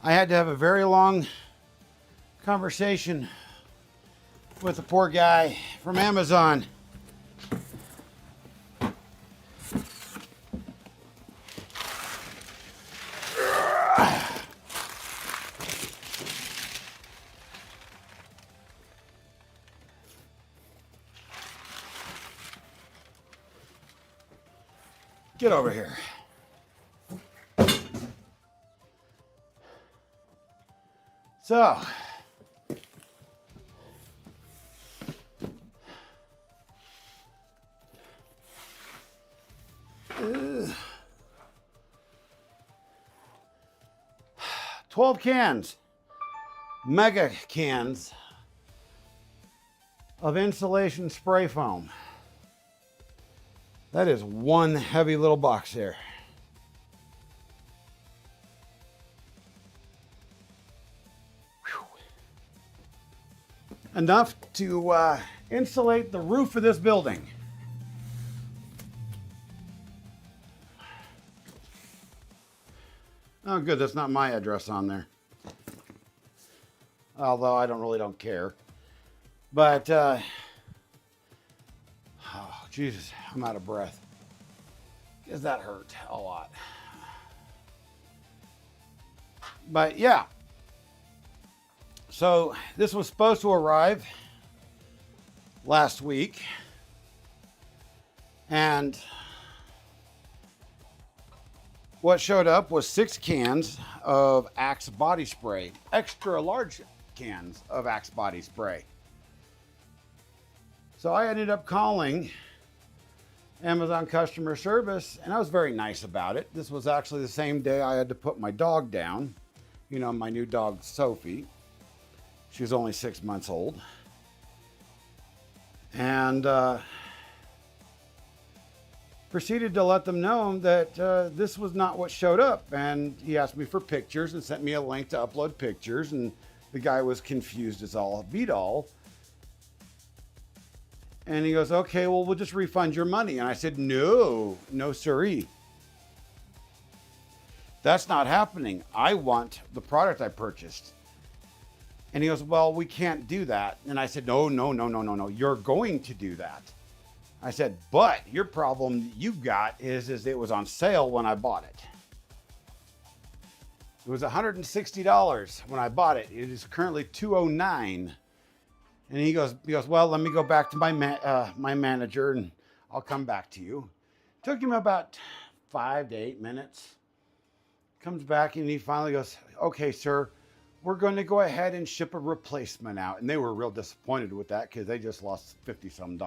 I had to have a very long conversation with the poor guy from Amazon. Get over here. So, 12 cans, mega cans of insulation spray foam. That is one heavy little box there. Whew. Enough to insulate the roof of this building. Oh, good. That's not my address on there. Although I don't care. But, oh, Jesus, I'm out of breath. Because that hurt a lot. But, yeah. So, this was supposed to arrive last week. And what showed up was 6 cans of Axe body spray, extra large cans of Axe body spray. So I ended up calling Amazon customer service, and I was very nice about it. This was actually the same day I had to put my dog down. You know, my new dog, Sophie. She was only 6 months old. And proceeded to let them know that this was not what showed up. And he asked me for pictures and sent me a link to upload pictures. And the guy was confused as all beat all. And he goes, okay, well, we'll just refund your money. And I said, no, sirree. That's not happening. I want the product I purchased. And he goes, well, we can't do that. And I said, no. You're going to do that. I said, but your problem you've got is it was on sale when I bought it. It was $160 when I bought it. It is currently $209. And he goes, well, let me go back to my manager and I'll come back to you. Took him about 5 to 8 minutes. Comes back and he finally goes, okay, sir, we're going to go ahead and ship a replacement out. And they were real disappointed with that because they just lost $50-some.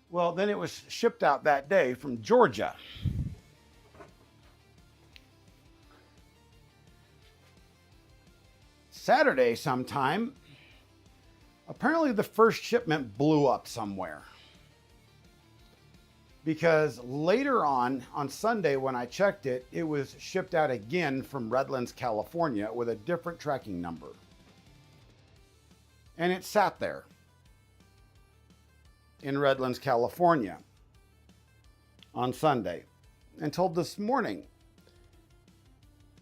Well, then it was shipped out that day from Georgia. Saturday sometime, apparently the first shipment blew up somewhere. Because later on Sunday when I checked it, it was shipped out again from Redlands, California with a different tracking number. And it sat there in Redlands, California on Sunday until this morning.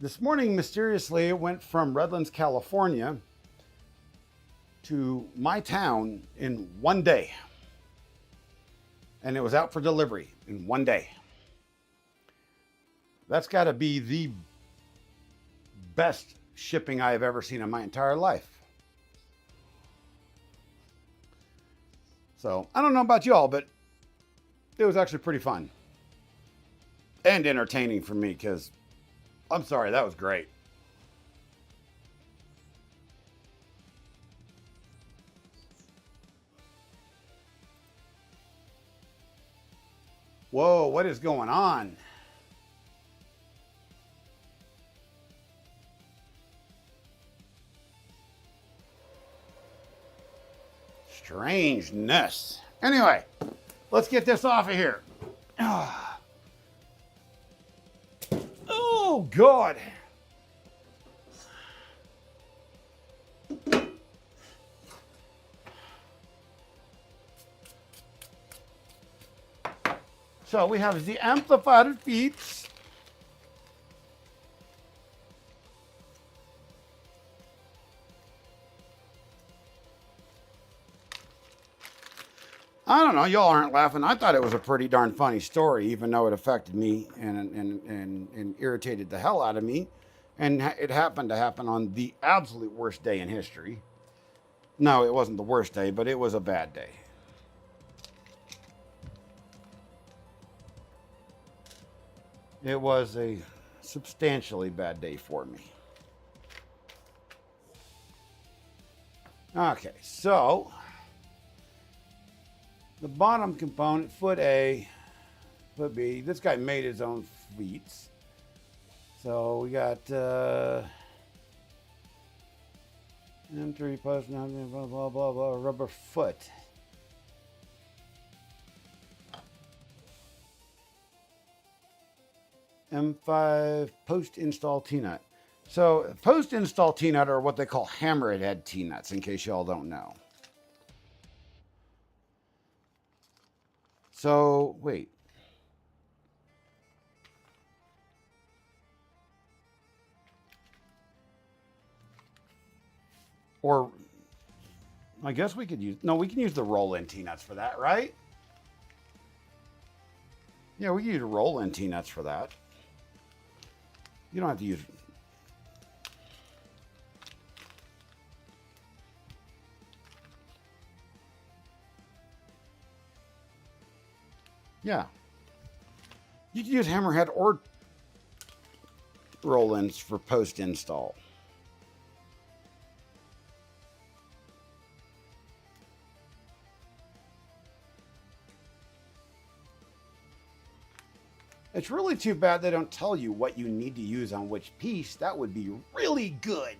This morning, mysteriously, it went from Redlands, California to my town in 1 day. And it was out for delivery in 1 day. That's got to be the best shipping I have ever seen in my entire life. So, I don't know about y'all, but it was actually pretty fun. And entertaining for me, because I'm sorry, that was great. Whoa, what is going on? Strangeness. Anyway, let's get this off of here. Oh, God. So we have the amplified beats. I don't know, y'all aren't laughing. I thought it was a pretty darn funny story, even though it affected me and irritated the hell out of me. And it happened to happen on the absolute worst day in history. No, it wasn't the worst day, but it was a bad day. It was a substantially bad day for me. Okay, so the bottom component, foot A, foot B. This guy made his own feet. So we got M3 plus blah blah blah blah rubber foot. M5 post-install T-nut. So post-install T-nut are what they call hammerhead T-nuts, in case y'all don't know. So, wait. Or I guess we could use, no, we can use the roll-in T-nuts for that, right? Yeah, we can use roll-in T-nuts for that. You don't have to use... Yeah. You can use Hammerhead or roll-ins for post-install. It's really too bad they don't tell you what you need to use on which piece. That would be really good.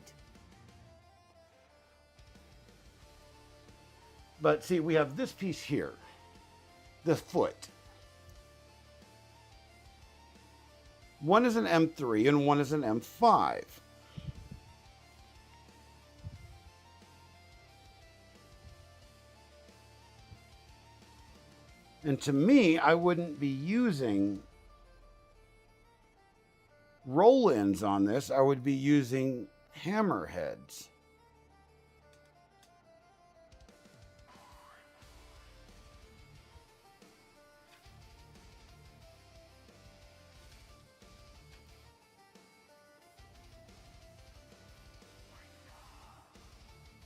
But see, we have this piece here, the foot. One is an M3 and one is an M5. And to me, I wouldn't be using roll-ins on this. I would be using hammerheads.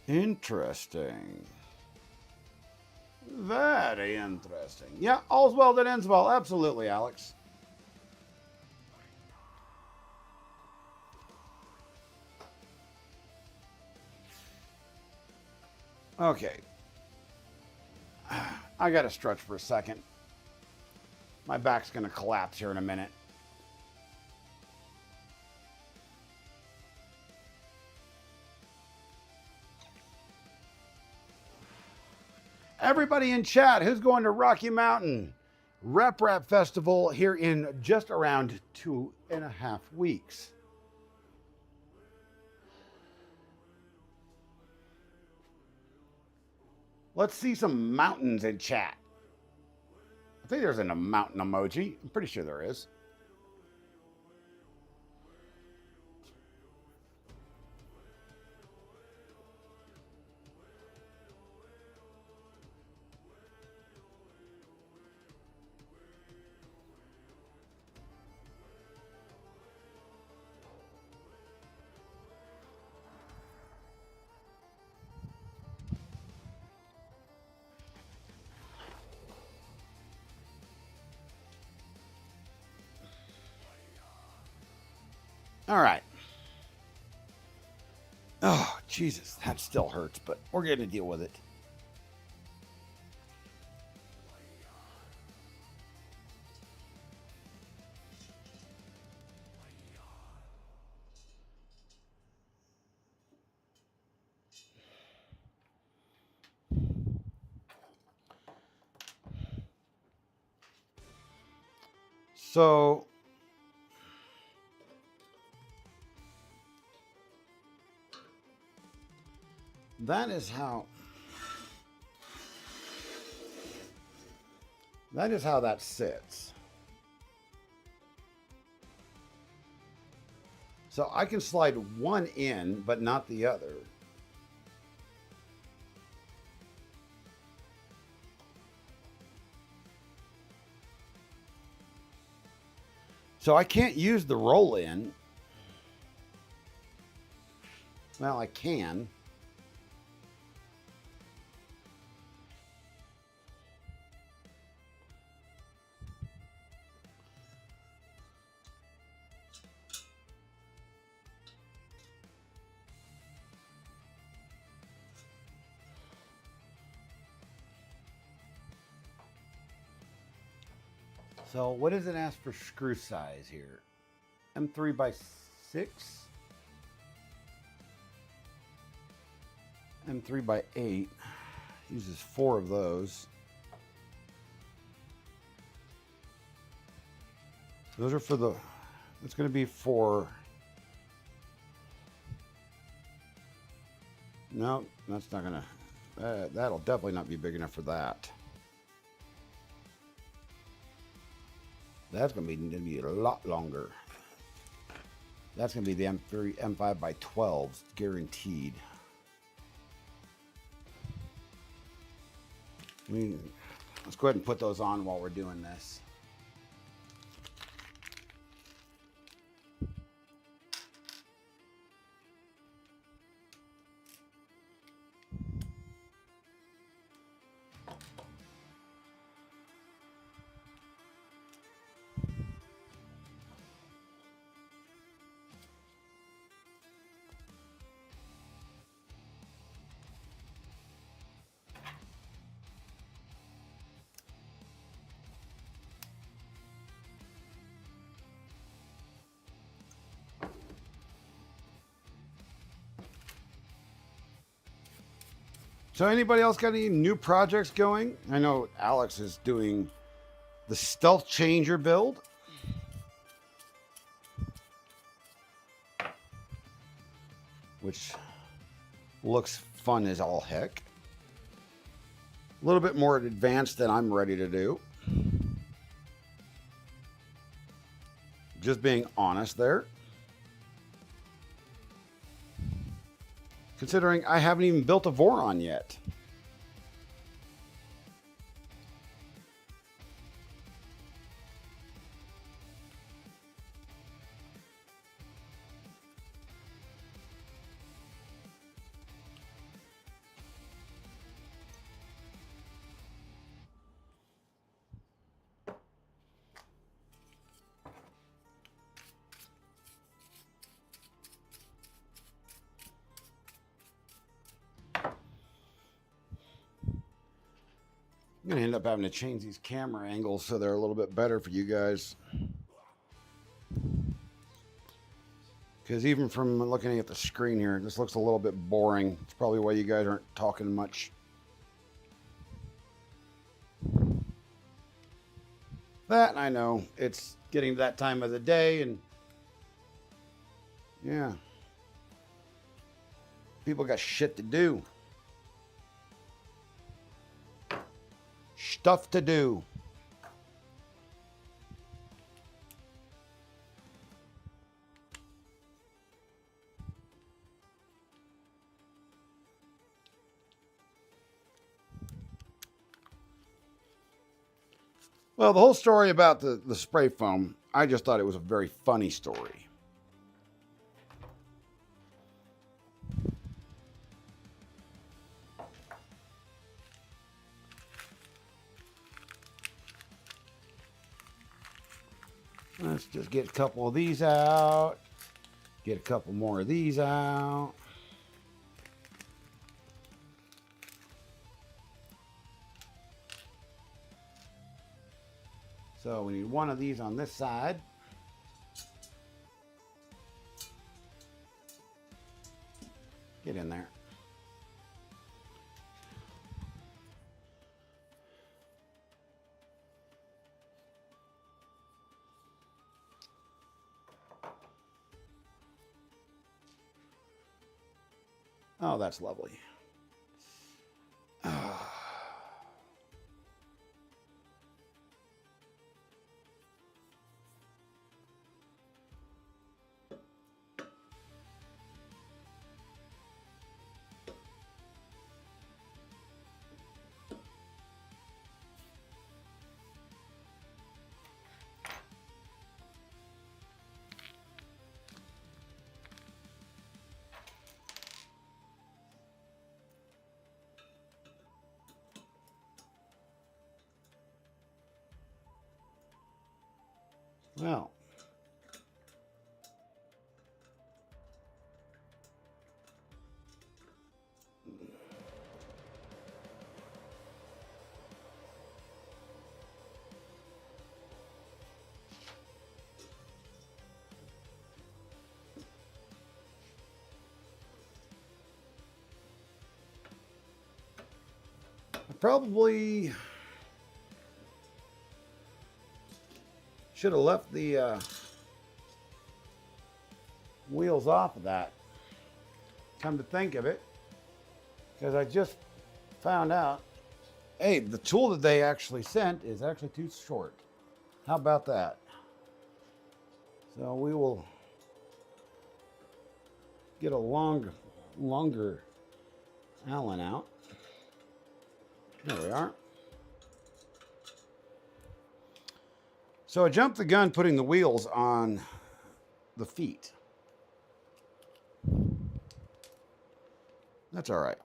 Interesting. Very interesting. Yeah, all's well that ends well. Absolutely, Alex. Okay. I got to stretch for a second. My back's going to collapse here in a minute. Everybody in chat, who's going to Rocky Mountain Rap Festival here in just around 2.5 weeks? Let's see some mountains in chat. I think there's a mountain emoji. I'm pretty sure there is. All right. Oh, Jesus, that still hurts, but we're going to deal with it. So that is how that sits. So I can slide one in, but not the other. So I can't use the roll in. Well, I can. So what does it ask for screw size here? M3 by 6? M3 by 8. Uses 4 of those. Those are for the, it's going to be for, no, that's not going to, that'll definitely not be big enough for that. That's going to be a lot longer. That's going to be the M3, M5 by 12, guaranteed. Let's go ahead and put those on while we're doing this. So anybody else got any new projects going? I know Alex is doing the Stealth Changer build. Which looks fun as all heck. A little bit more advanced than I'm ready to do. Just being honest there. Considering I haven't even built a Voron yet. I'm going to end up having to change these camera angles so they're a little bit better for you guys. Because even from looking at the screen here, this looks a little bit boring. It's probably why you guys aren't talking much. That, I know. It's getting to that time of the day, and yeah. People got shit to do. Stuff to do. Well, the whole story about the spray foam, I just thought it was a very funny story. Let's just get a couple of these out. Get a couple more of these out. So we need one of these on this side. Get in there. Oh, that's lovely. Well, I probably should have left the wheels off of that. Come to think of it, because I just found out, hey, the tool that they actually sent is actually too short. How about that? So we will get a longer Allen out. There we are. So I jumped the gun putting the wheels on the feet. That's all right.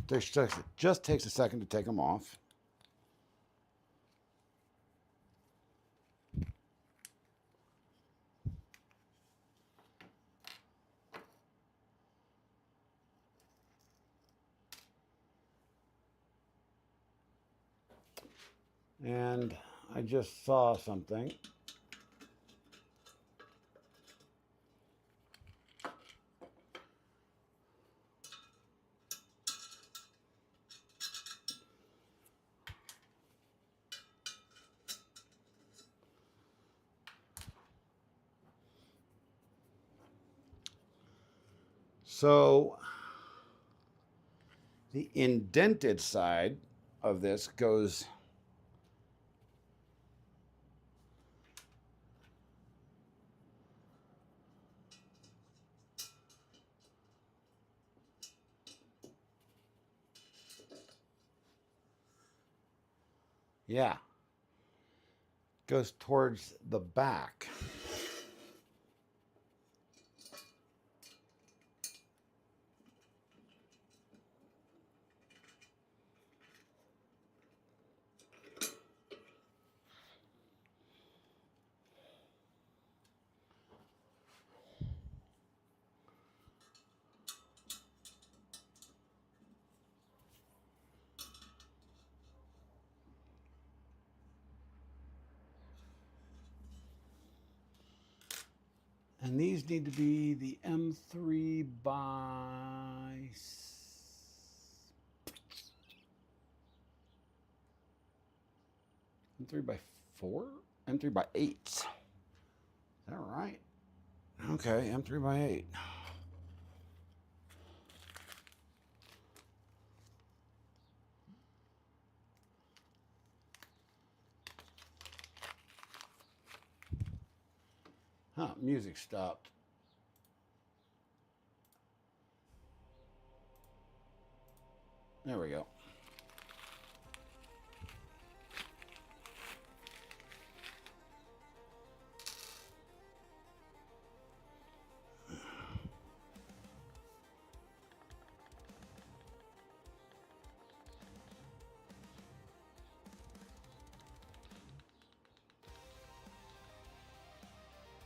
It just takes a second to take them off. And I just saw something. So the indented side of this goes goes towards the back. And these need to be the M3 by M3 by 4? M3 by 8. Is that right? Okay, M3 by 8. Huh, music stopped. There we go.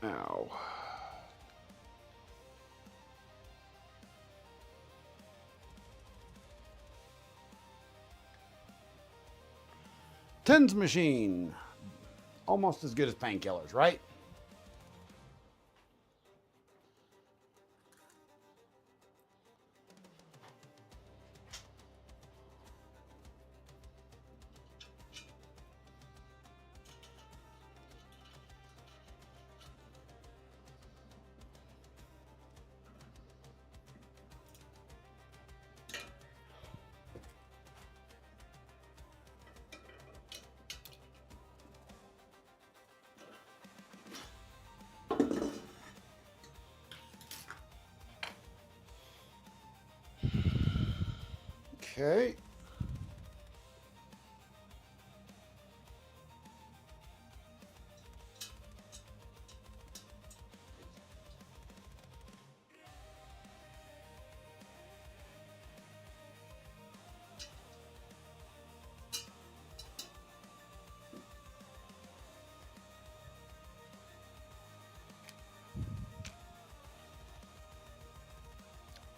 Ow. Tens machine. Almost as good as painkillers, right? Okay.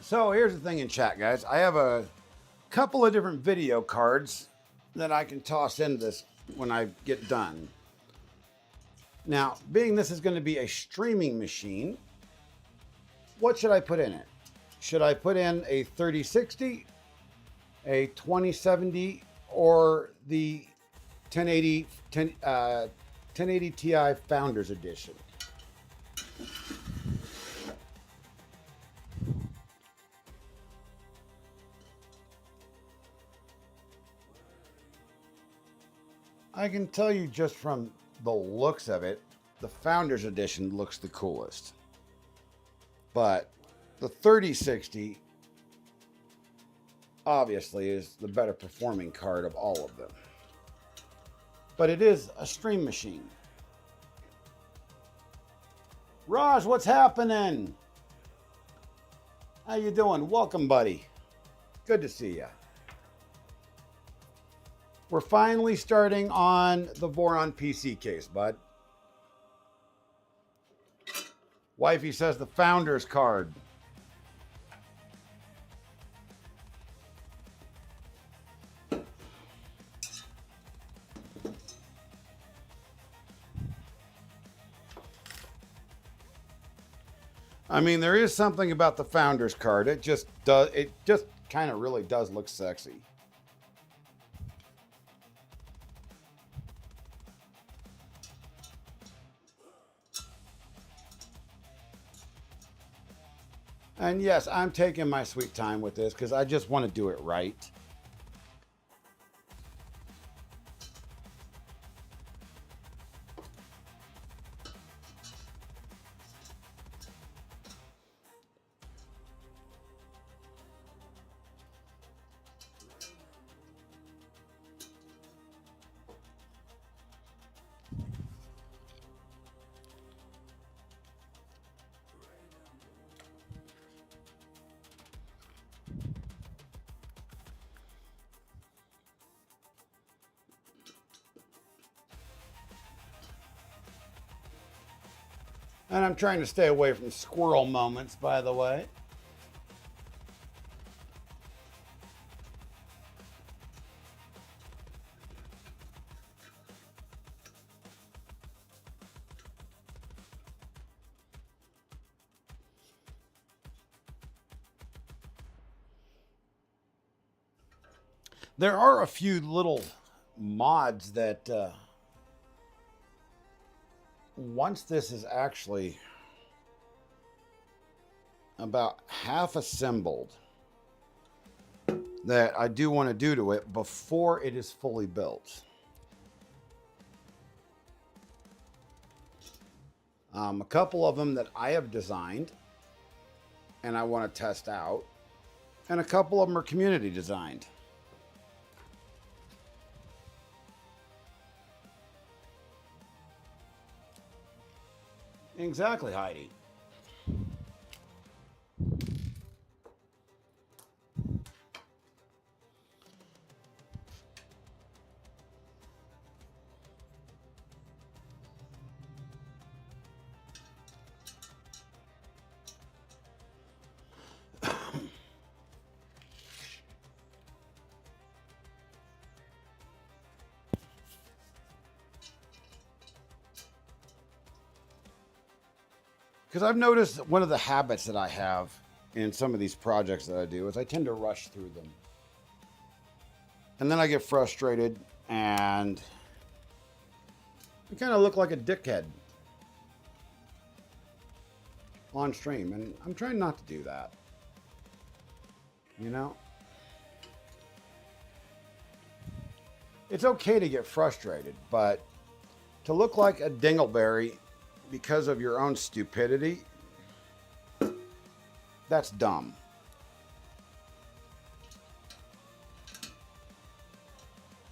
So here's the thing in chat, guys. I have a couple of different video cards that I can toss into this when I get done. Now, being this is going to be a streaming machine, what should I put in it? Should I put in a 3060, a 2070, or the 1080 Ti Founders Edition? I can tell you just from the looks of it, the Founders Edition looks the coolest. But the 3060 obviously is the better performing card of all of them. But it is a stream machine. Raj, what's happening? How you doing? Welcome, buddy. Good to see you. We're finally starting on the Voron PC case, bud. Wifey says the founder's card. I mean, there is something about the founder's card. It just kind of really does look sexy. And yes, I'm taking my sweet time with this because I just want to do it right. And I'm trying to stay away from squirrel moments, by the way. There are a few little mods that once this is actually about half assembled that I do want to do to it before it is fully built. A couple of them that I have designed and I want to test out, and a couple of them are community designed. Exactly, Heidi. Because I've noticed one of the habits that I have in some of these projects that I do is I tend to rush through them. And then I get frustrated and I kind of look like a dickhead on stream. And I'm trying not to do that. You know? It's okay to get frustrated, but to look like a dingleberry because of your own stupidity, that's dumb.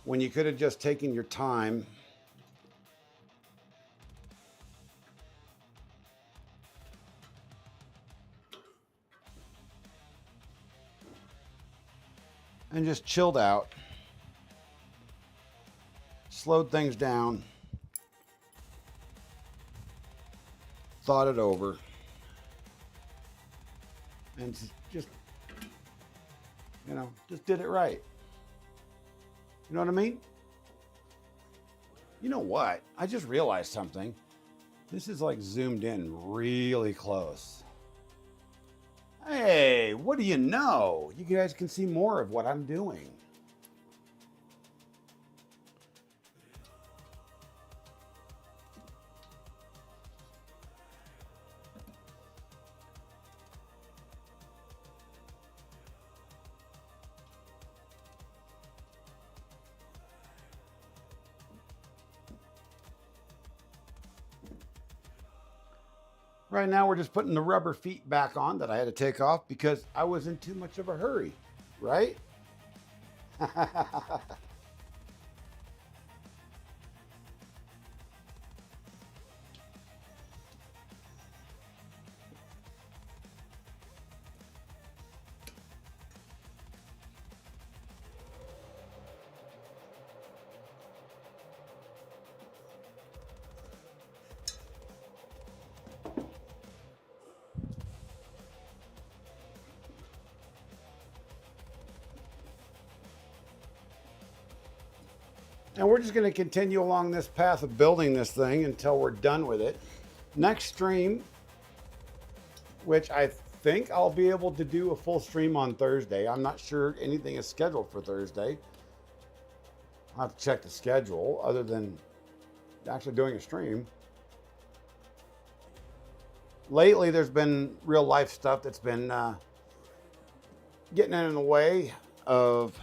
When you could have just taken your time and just chilled out, slowed things down, thought it over, and just, you know, just did it right. You know what I mean? You know what? I just realized something. This is like zoomed in really close. Hey, what do you know? You guys can see more of what I'm doing. Right now, we're just putting the rubber feet back on that I had to take off because I was in too much of a hurry, right? And we're just going to continue along this path of building this thing until we're done with it. Next stream, which I think I'll be able to do a full stream on Thursday. I'm not sure anything is scheduled for Thursday. I'll have to check the schedule other than actually doing a stream. Lately, there's been real life stuff that's been getting in the way of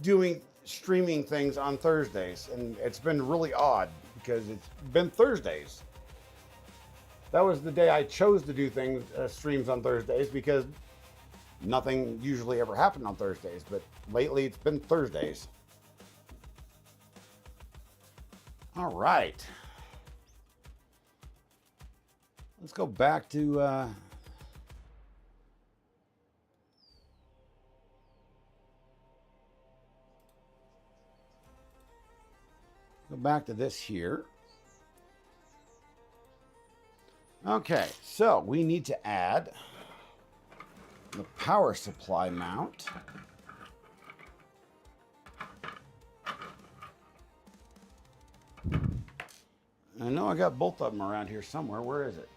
doing streaming things on Thursdays, and it's been really odd because it's been Thursdays. That was the day I chose to do things streams on Thursdays because nothing usually ever happened on Thursdays, but lately it's been Thursdays. All right, let's go back to this here. Okay, so we need to add the power supply mount. I know I got both of them around here somewhere. Where is it?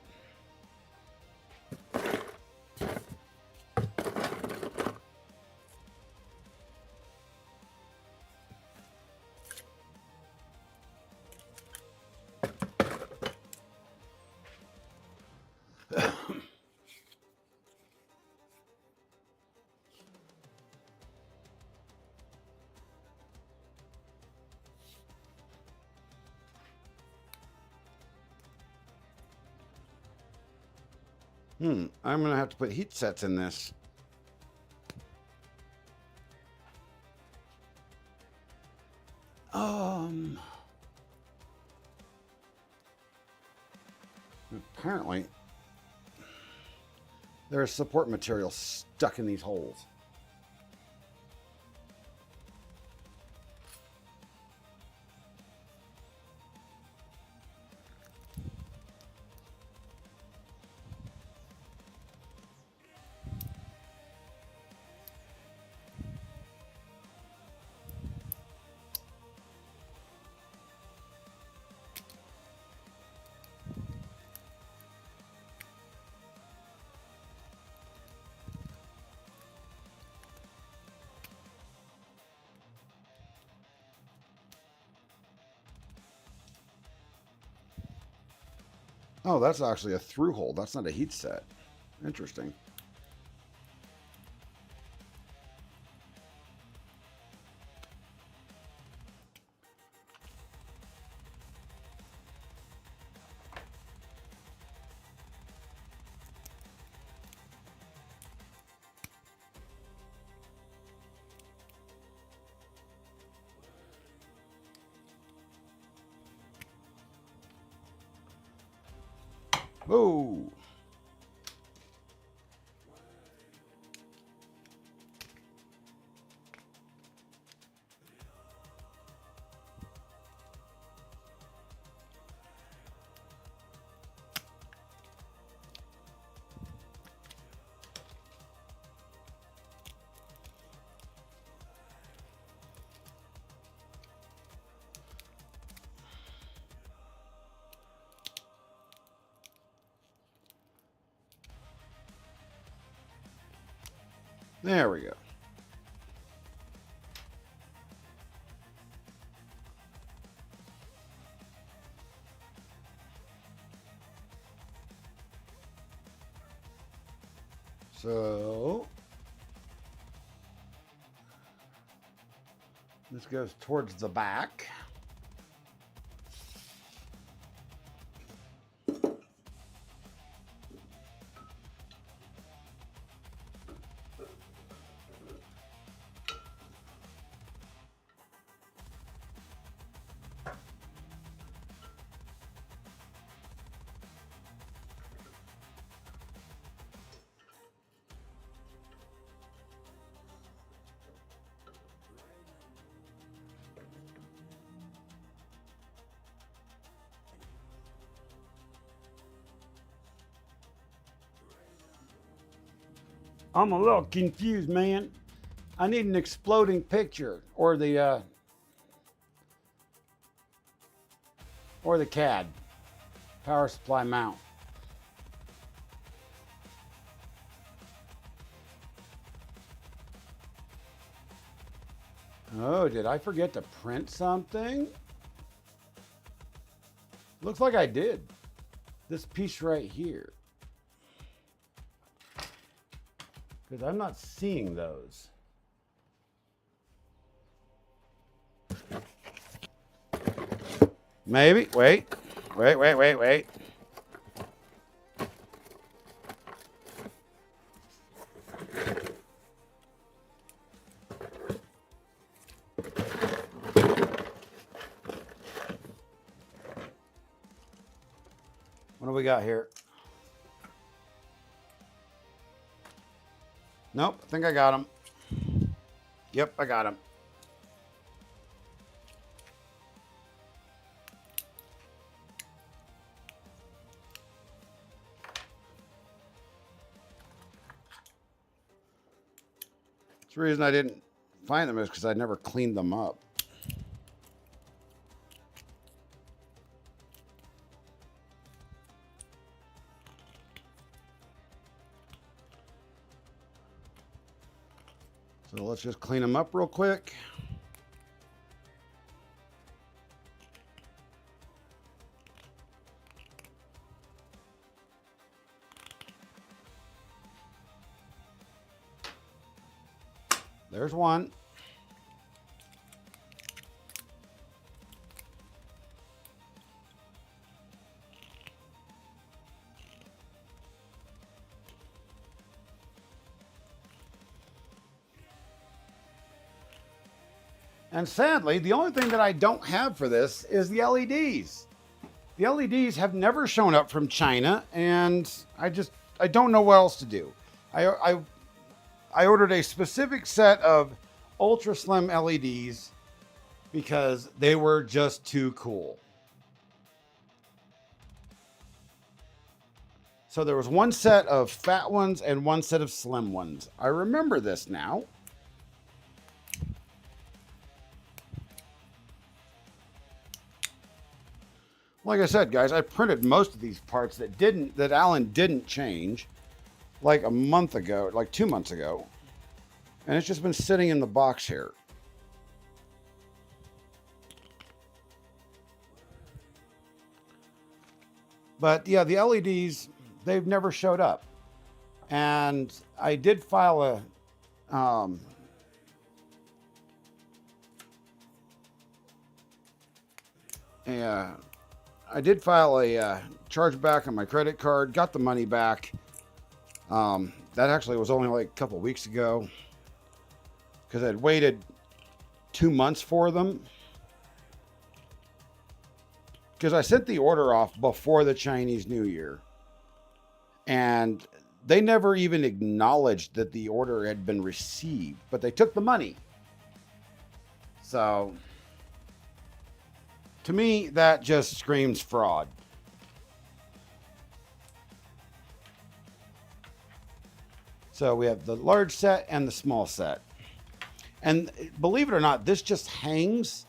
I'm gonna have to put heat sets in this. Apparently there's support material stuck in these holes. Oh, that's actually a through hole. That's not a heat set. Interesting. Whoa. There we go. So this goes towards the back. I'm a little confused, man. I need an exploding picture or the CAD power supply mount. Oh, did I forget to print something? Looks like I did. This piece right here. Because I'm not seeing those. Maybe. Wait. Wait. What do we got here? Nope, I think I got him. Yep, I got him. The reason I didn't find them is because I never cleaned them up. So let's just clean them up real quick. There's one. And sadly, the only thing that I don't have for this is the LEDs. The LEDs have never shown up from China, and I don't know what else to do. I ordered a specific set of ultra slim LEDs because they were just too cool. So there was one set of fat ones and one set of slim ones. I remember this now. Like I said, guys, I printed most of these parts that Alan didn't change like a month ago, like 2 months ago. And it's just been sitting in the box here. But yeah, the LEDs, they've never showed up. And I did file a chargeback on my credit card, got the money back. That actually was only like a couple weeks ago because I'd waited 2 months for them. Because I sent the order off before the Chinese New Year. And they never even acknowledged that the order had been received, but they took the money. So, to me, that just screams fraud. So we have the large set and the small set. And believe it or not, this just hangs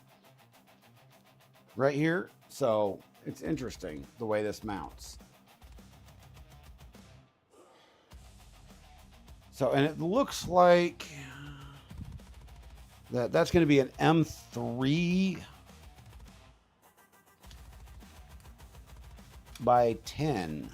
right here. So it's interesting the way this mounts. So, and it looks like that's going to be an M3 by 10.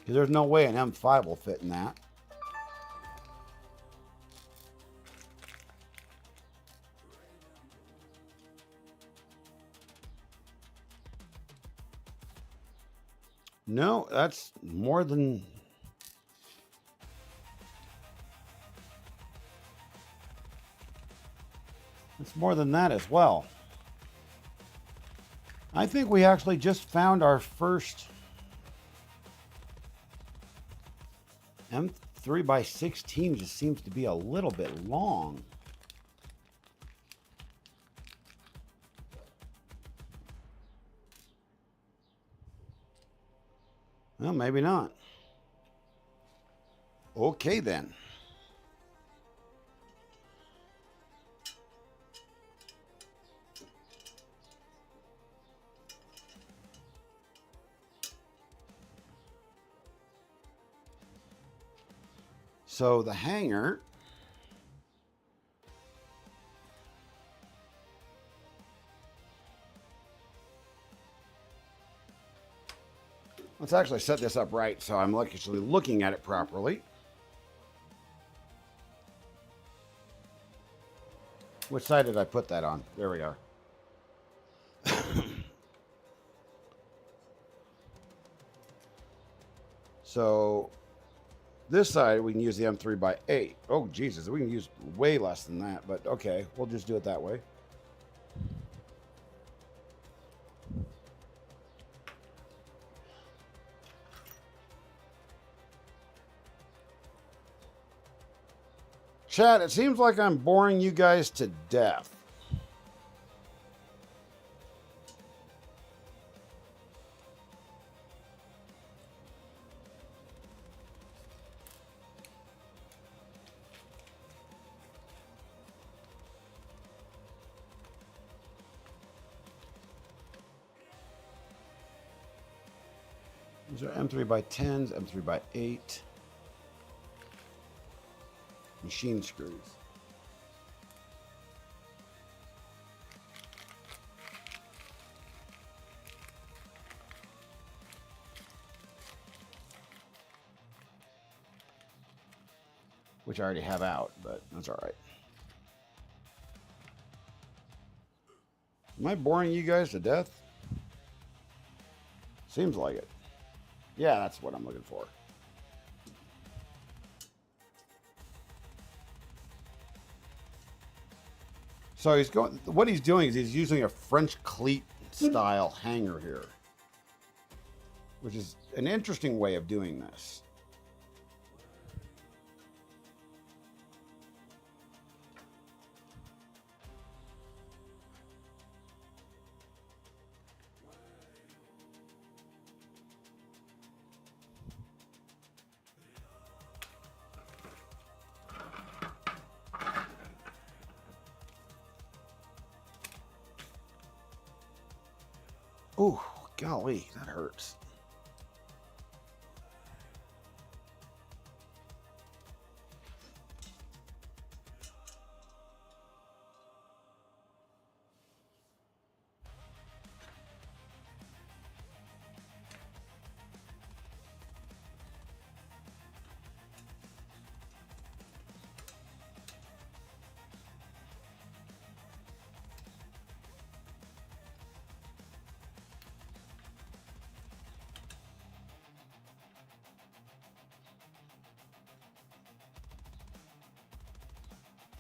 There's no way an M5 will fit in that. No, that's more than... It's more than that as well. I think we actually just found our first M3 by 16. Just seems to be a little bit long. Well, maybe not. Okay, then. So the hanger, let's actually set this up right so I'm actually looking at it properly. Which side did I put that on? There we are. So this side we can use the M3x8. Oh, Jesus, we can use way less than that, but okay, we'll just do it that way. Chat, it seems like I'm boring you guys to death. These are M3x10s, M3x8. Machine screws. Which I already have out, but that's all right. Am I boring you guys to death? Seems like it. Yeah, that's what I'm looking for. So he's going. What he's doing is he's using a French cleat style hanger here, which is an interesting way of doing this. Ooh, golly, that hurts.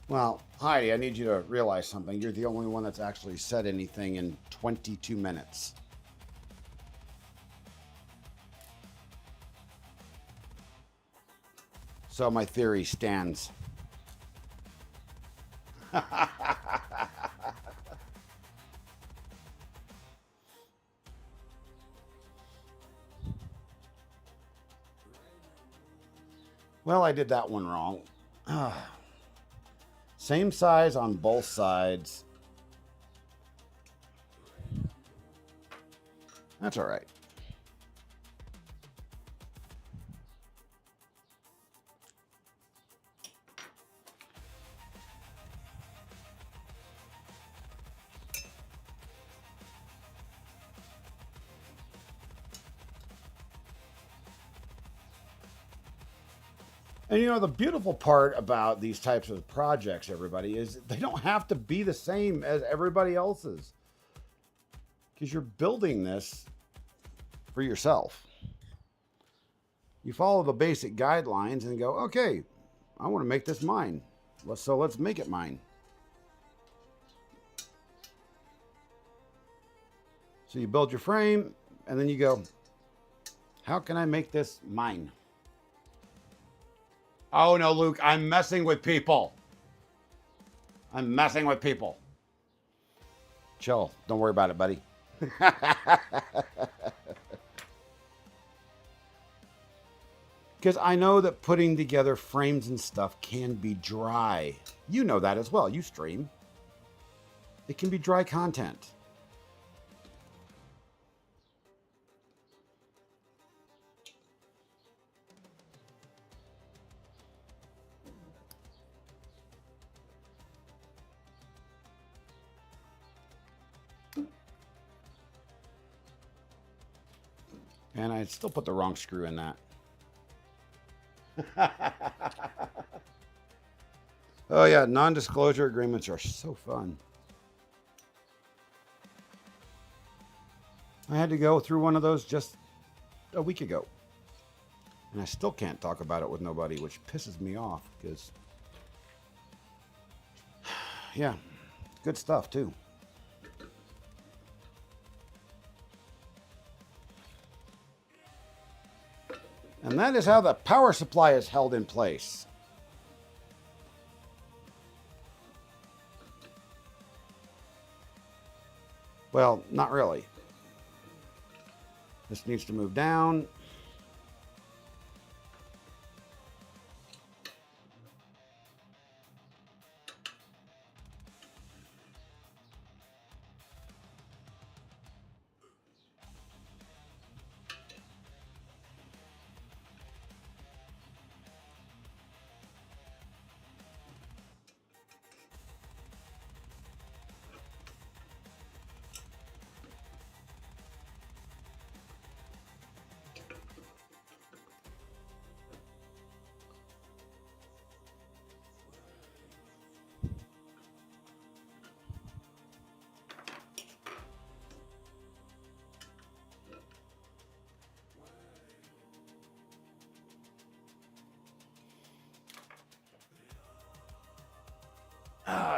Well, Heidi, I need you to realize something. You're the only one that's actually said anything in 22 minutes. So my theory stands. Well, I did that one wrong. Same size on both sides. That's all right. And you know, the beautiful part about these types of projects, everybody, is they don't have to be the same as everybody else's. Because you're building this for yourself. You follow the basic guidelines and go, okay, I want to make this mine. So let's make it mine. So you build your frame and then you go, how can I make this mine? Oh no, Luke, I'm messing with people. I'm messing with people. Chill. Don't worry about it, buddy. Because I know that putting together frames and stuff can be dry. You know that as well. You stream. It can be dry content. And I still put the wrong screw in that. Oh yeah, non-disclosure agreements are so fun. I had to go through one of those just a week ago. And I still can't talk about it with nobody, which pisses me off because, yeah, good stuff too. And that is how the power supply is held in place. Well, not really. This needs to move down.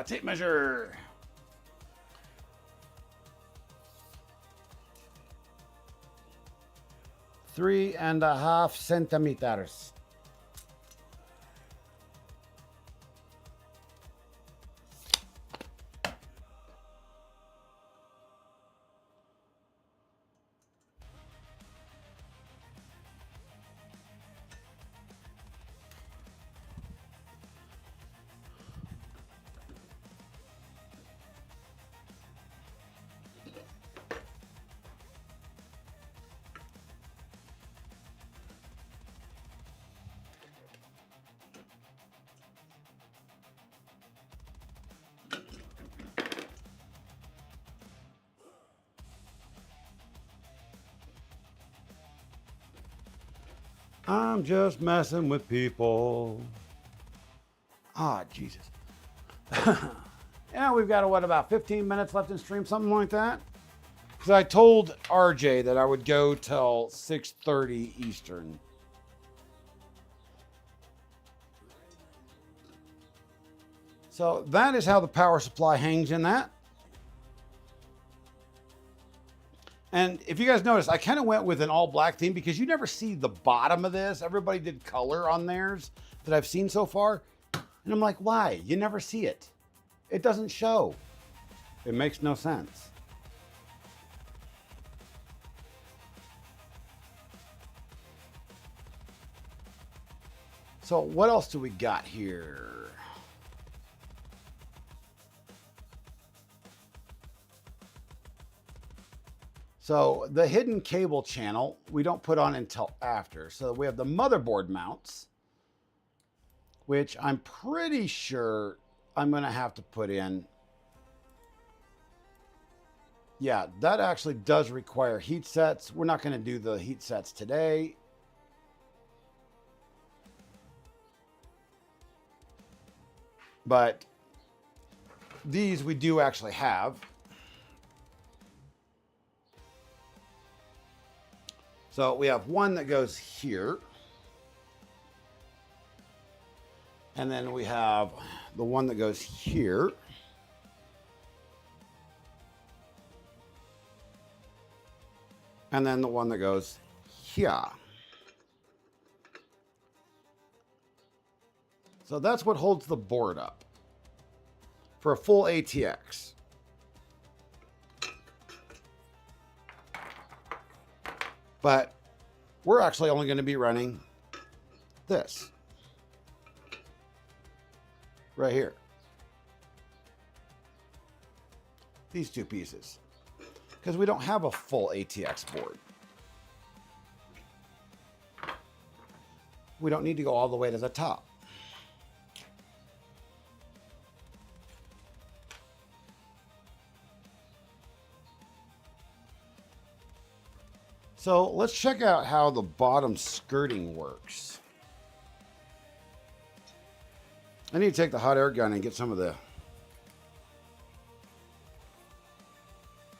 Tape measure. 3.5 centimeters. I'm just messing with people. Ah, Jesus. Yeah, we've got, what, about 15 minutes left in stream, something like that? Because I told RJ that I would go till 6:30 Eastern. So that is how the power supply hangs in that. And if you guys notice, I kind of went with an all black theme because you never see the bottom of this. Everybody did color on theirs that I've seen so far. And I'm like, why? You never see it. It doesn't show. It makes no sense. So what else do we got here? So the hidden cable channel, we don't put on until after. So we have the motherboard mounts, which I'm pretty sure I'm going to have to put in. Yeah, that actually does require heat sets. We're not going to do the heat sets today. But these we do actually have. So we have one that goes here. And then we have the one that goes here. And then the one that goes here. So that's what holds the board up for a full ATX. But we're actually only going to be running this right here. These two pieces, because we don't have a full ATX board. We don't need to go all the way to the top. So let's check out how the bottom skirting works. I need to take the hot air gun and get some of the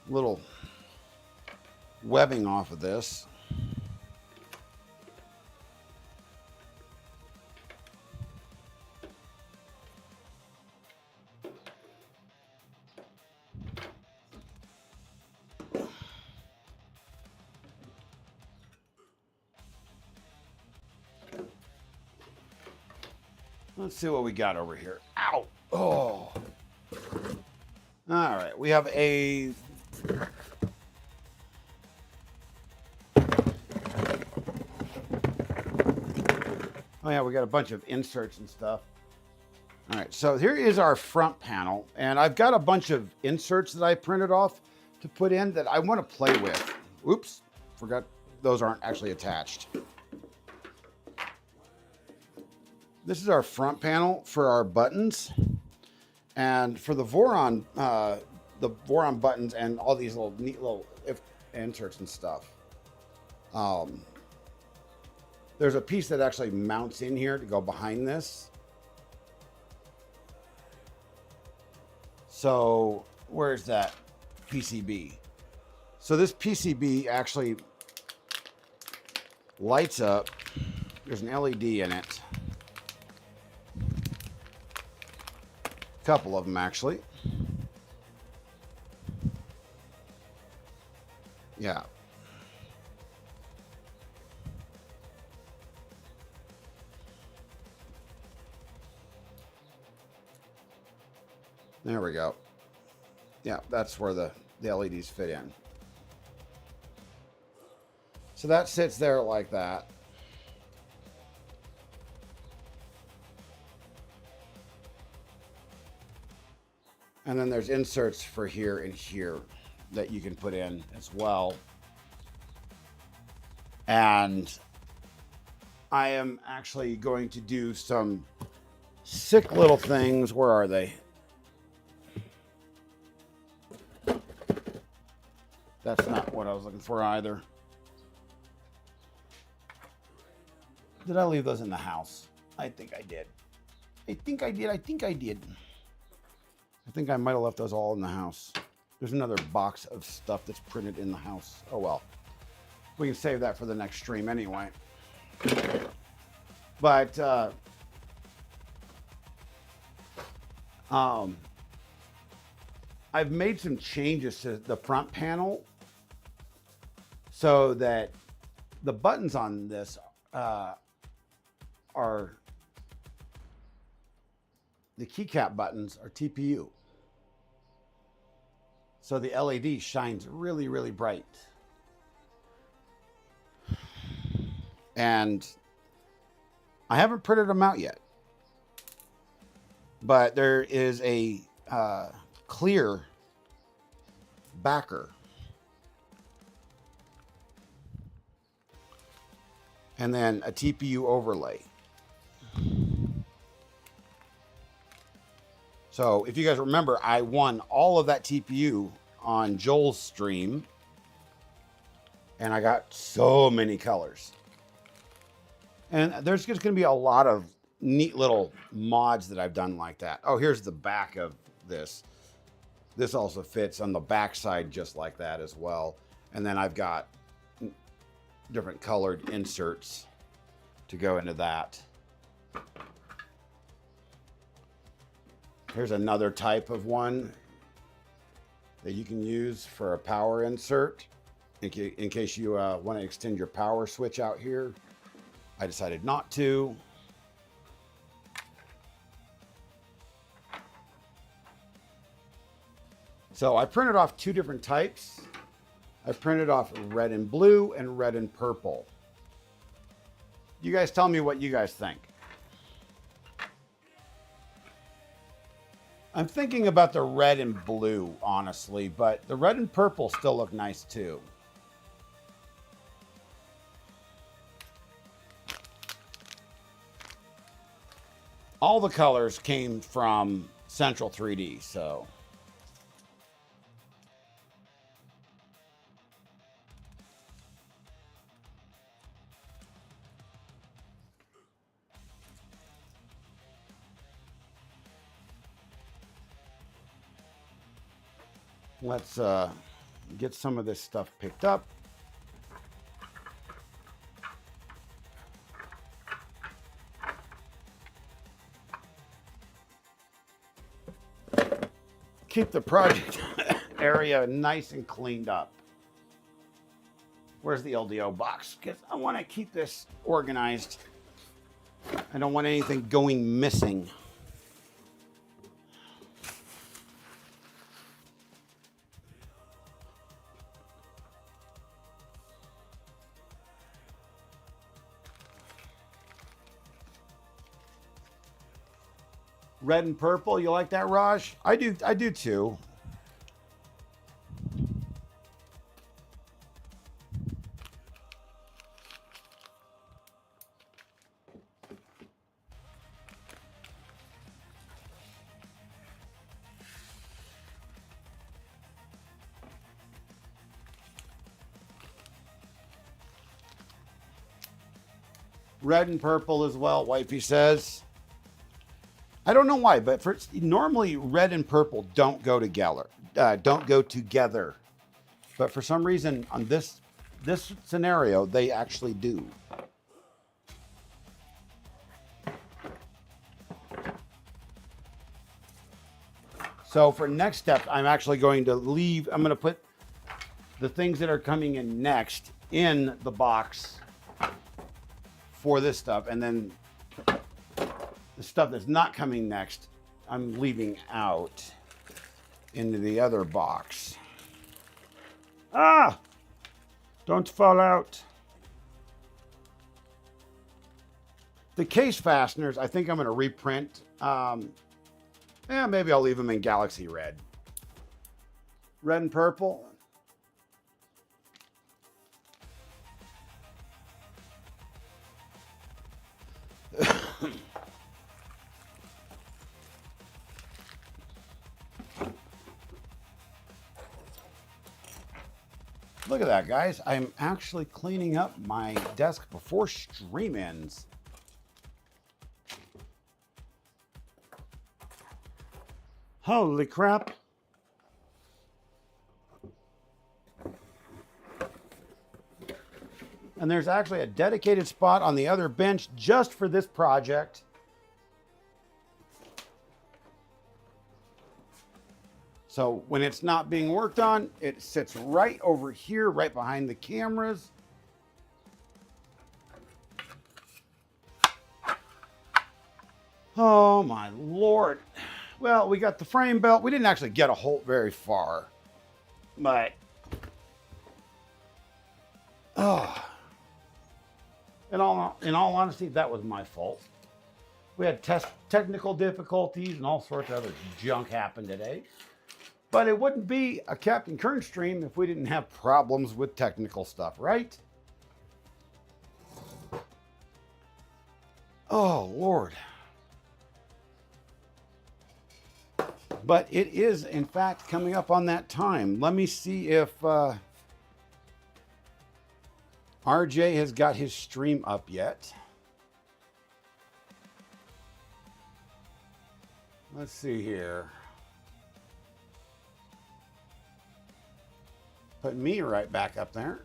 little webbing off of this. Let's see what we got over here. Ow! Oh! All right, we have a... Oh yeah, we got a bunch of inserts and stuff. All right, so here is our front panel, and I've got a bunch of inserts that I printed off to put in that I want to play with. Oops, forgot those aren't actually attached. This is our front panel for our buttons, and for the Voron buttons and all these little neat little inserts and stuff. There's a piece that actually mounts in here to go behind this. So where's that PCB? So this PCB actually lights up. There's an LED in it. Couple of them actually. Yeah. There we go. Yeah, that's where the LEDs fit in. So that sits there like that. And then there's inserts for here and here that you can put in as well. And I am actually going to do some sick little things. Where are they? That's not what I was looking for either. Did I leave those in the house? I think I did. I think I did. I think I might have left those all in the house. There's another box of stuff that's printed in the house. Oh well. We can save that for the next stream anyway. But I've made some changes to the front panel so that the buttons on this are the keycap buttons are TPU. So the LED shines really, really bright. And I haven't printed them out yet. But there is a clear backer. And then a TPU overlay. So if you guys remember, I won all of that TPU on Joel's stream. And I got so many colors. And there's just going to be a lot of neat little mods that I've done like that. Oh, here's the back of this. This also fits on the back side just like that as well. And then I've got different colored inserts to go into that. Here's another type of one that you can use for a power insert in case you want to extend your power switch out here. I decided not to. So I printed off two different types. I printed off red and blue and red and purple. You guys tell me what you guys think. I'm thinking about the red and blue, honestly, but the red and purple still look nice too. All the colors came from Central 3D, so. Let's get some of this stuff picked up. Keep the project area nice and cleaned up. Where's the LDO box? Because I want to keep this organized. I don't want anything going missing. Red and purple, you like that, Raj? I do too. Red and purple as well, wifey says. I don't know why, but normally red and purple don't go together. But for some reason on this scenario, they actually do. So for next step, I'm actually going to leave. I'm going to put the things that are coming in next in the box for this stuff, and then the stuff that's not coming next, I'm leaving out into the other box. Ah! Don't fall out. The case fasteners, I think I'm going to reprint. Yeah, maybe I'll leave them in Galaxy Red. Red and purple. Look at that, guys. I'm actually cleaning up my desk before stream ends. Holy crap. And there's actually a dedicated spot on the other bench just for this project. So when it's not being worked on, it sits right over here, right behind the cameras. Oh my Lord. Well, we got the frame belt. We didn't actually get a hole very far, but in all honesty, that was my fault. We had technical difficulties and all sorts of other junk happen today. But it wouldn't be a Captain Kern stream if we didn't have problems with technical stuff, right? Oh, Lord. But it is, in fact, coming up on that time. Let me see if RJ has got his stream up yet. Let's see here. Put me right back up there.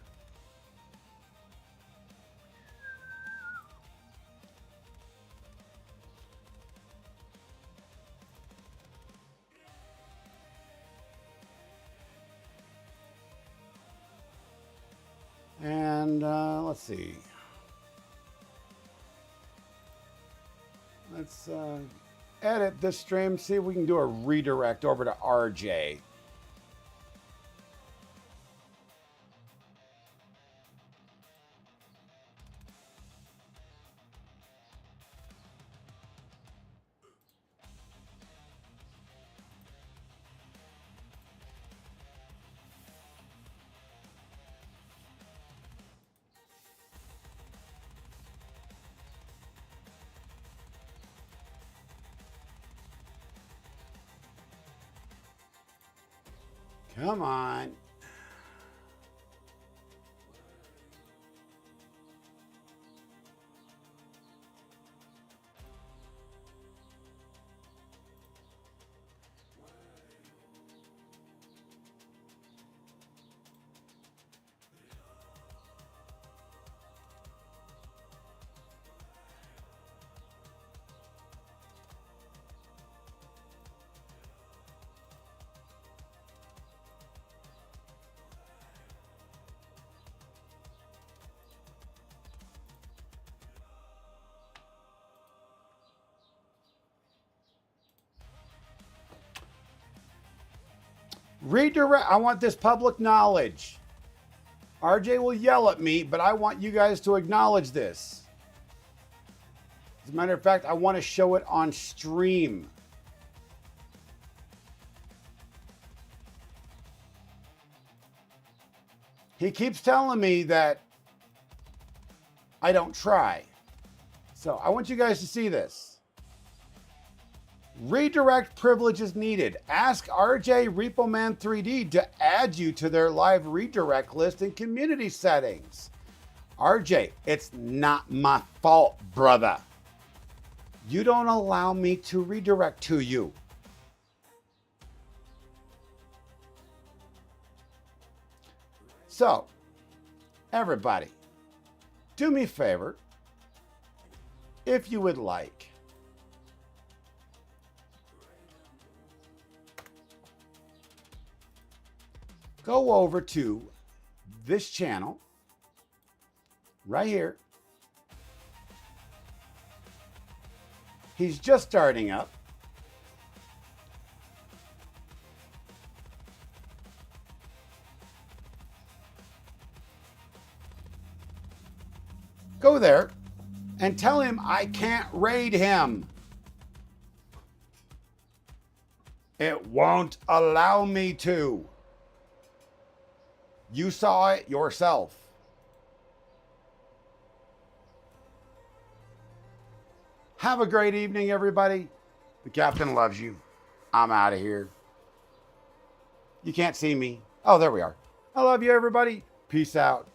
And let's see. Let's edit this stream, see if we can do a redirect over to RJ. Come on. Redirect. I want this public knowledge. RJ will yell at me, but I want you guys to acknowledge this. As a matter of fact, I want to show it on stream. He keeps telling me that I don't try. So I want you guys to see this. Redirect privilege is needed. Ask RJ RepoMan 3D to add you to their live redirect list in community settings. RJ, it's not my fault, brother. You don't allow me to redirect to you. So, everybody, do me a favor, if you would like. Go over to this channel right here. He's just starting up. Go there and tell him I can't raid him. It won't allow me to. You saw it yourself. Have a great evening, everybody. The captain loves you. I'm out of here. You can't see me. Oh, there we are. I love you, everybody. Peace out.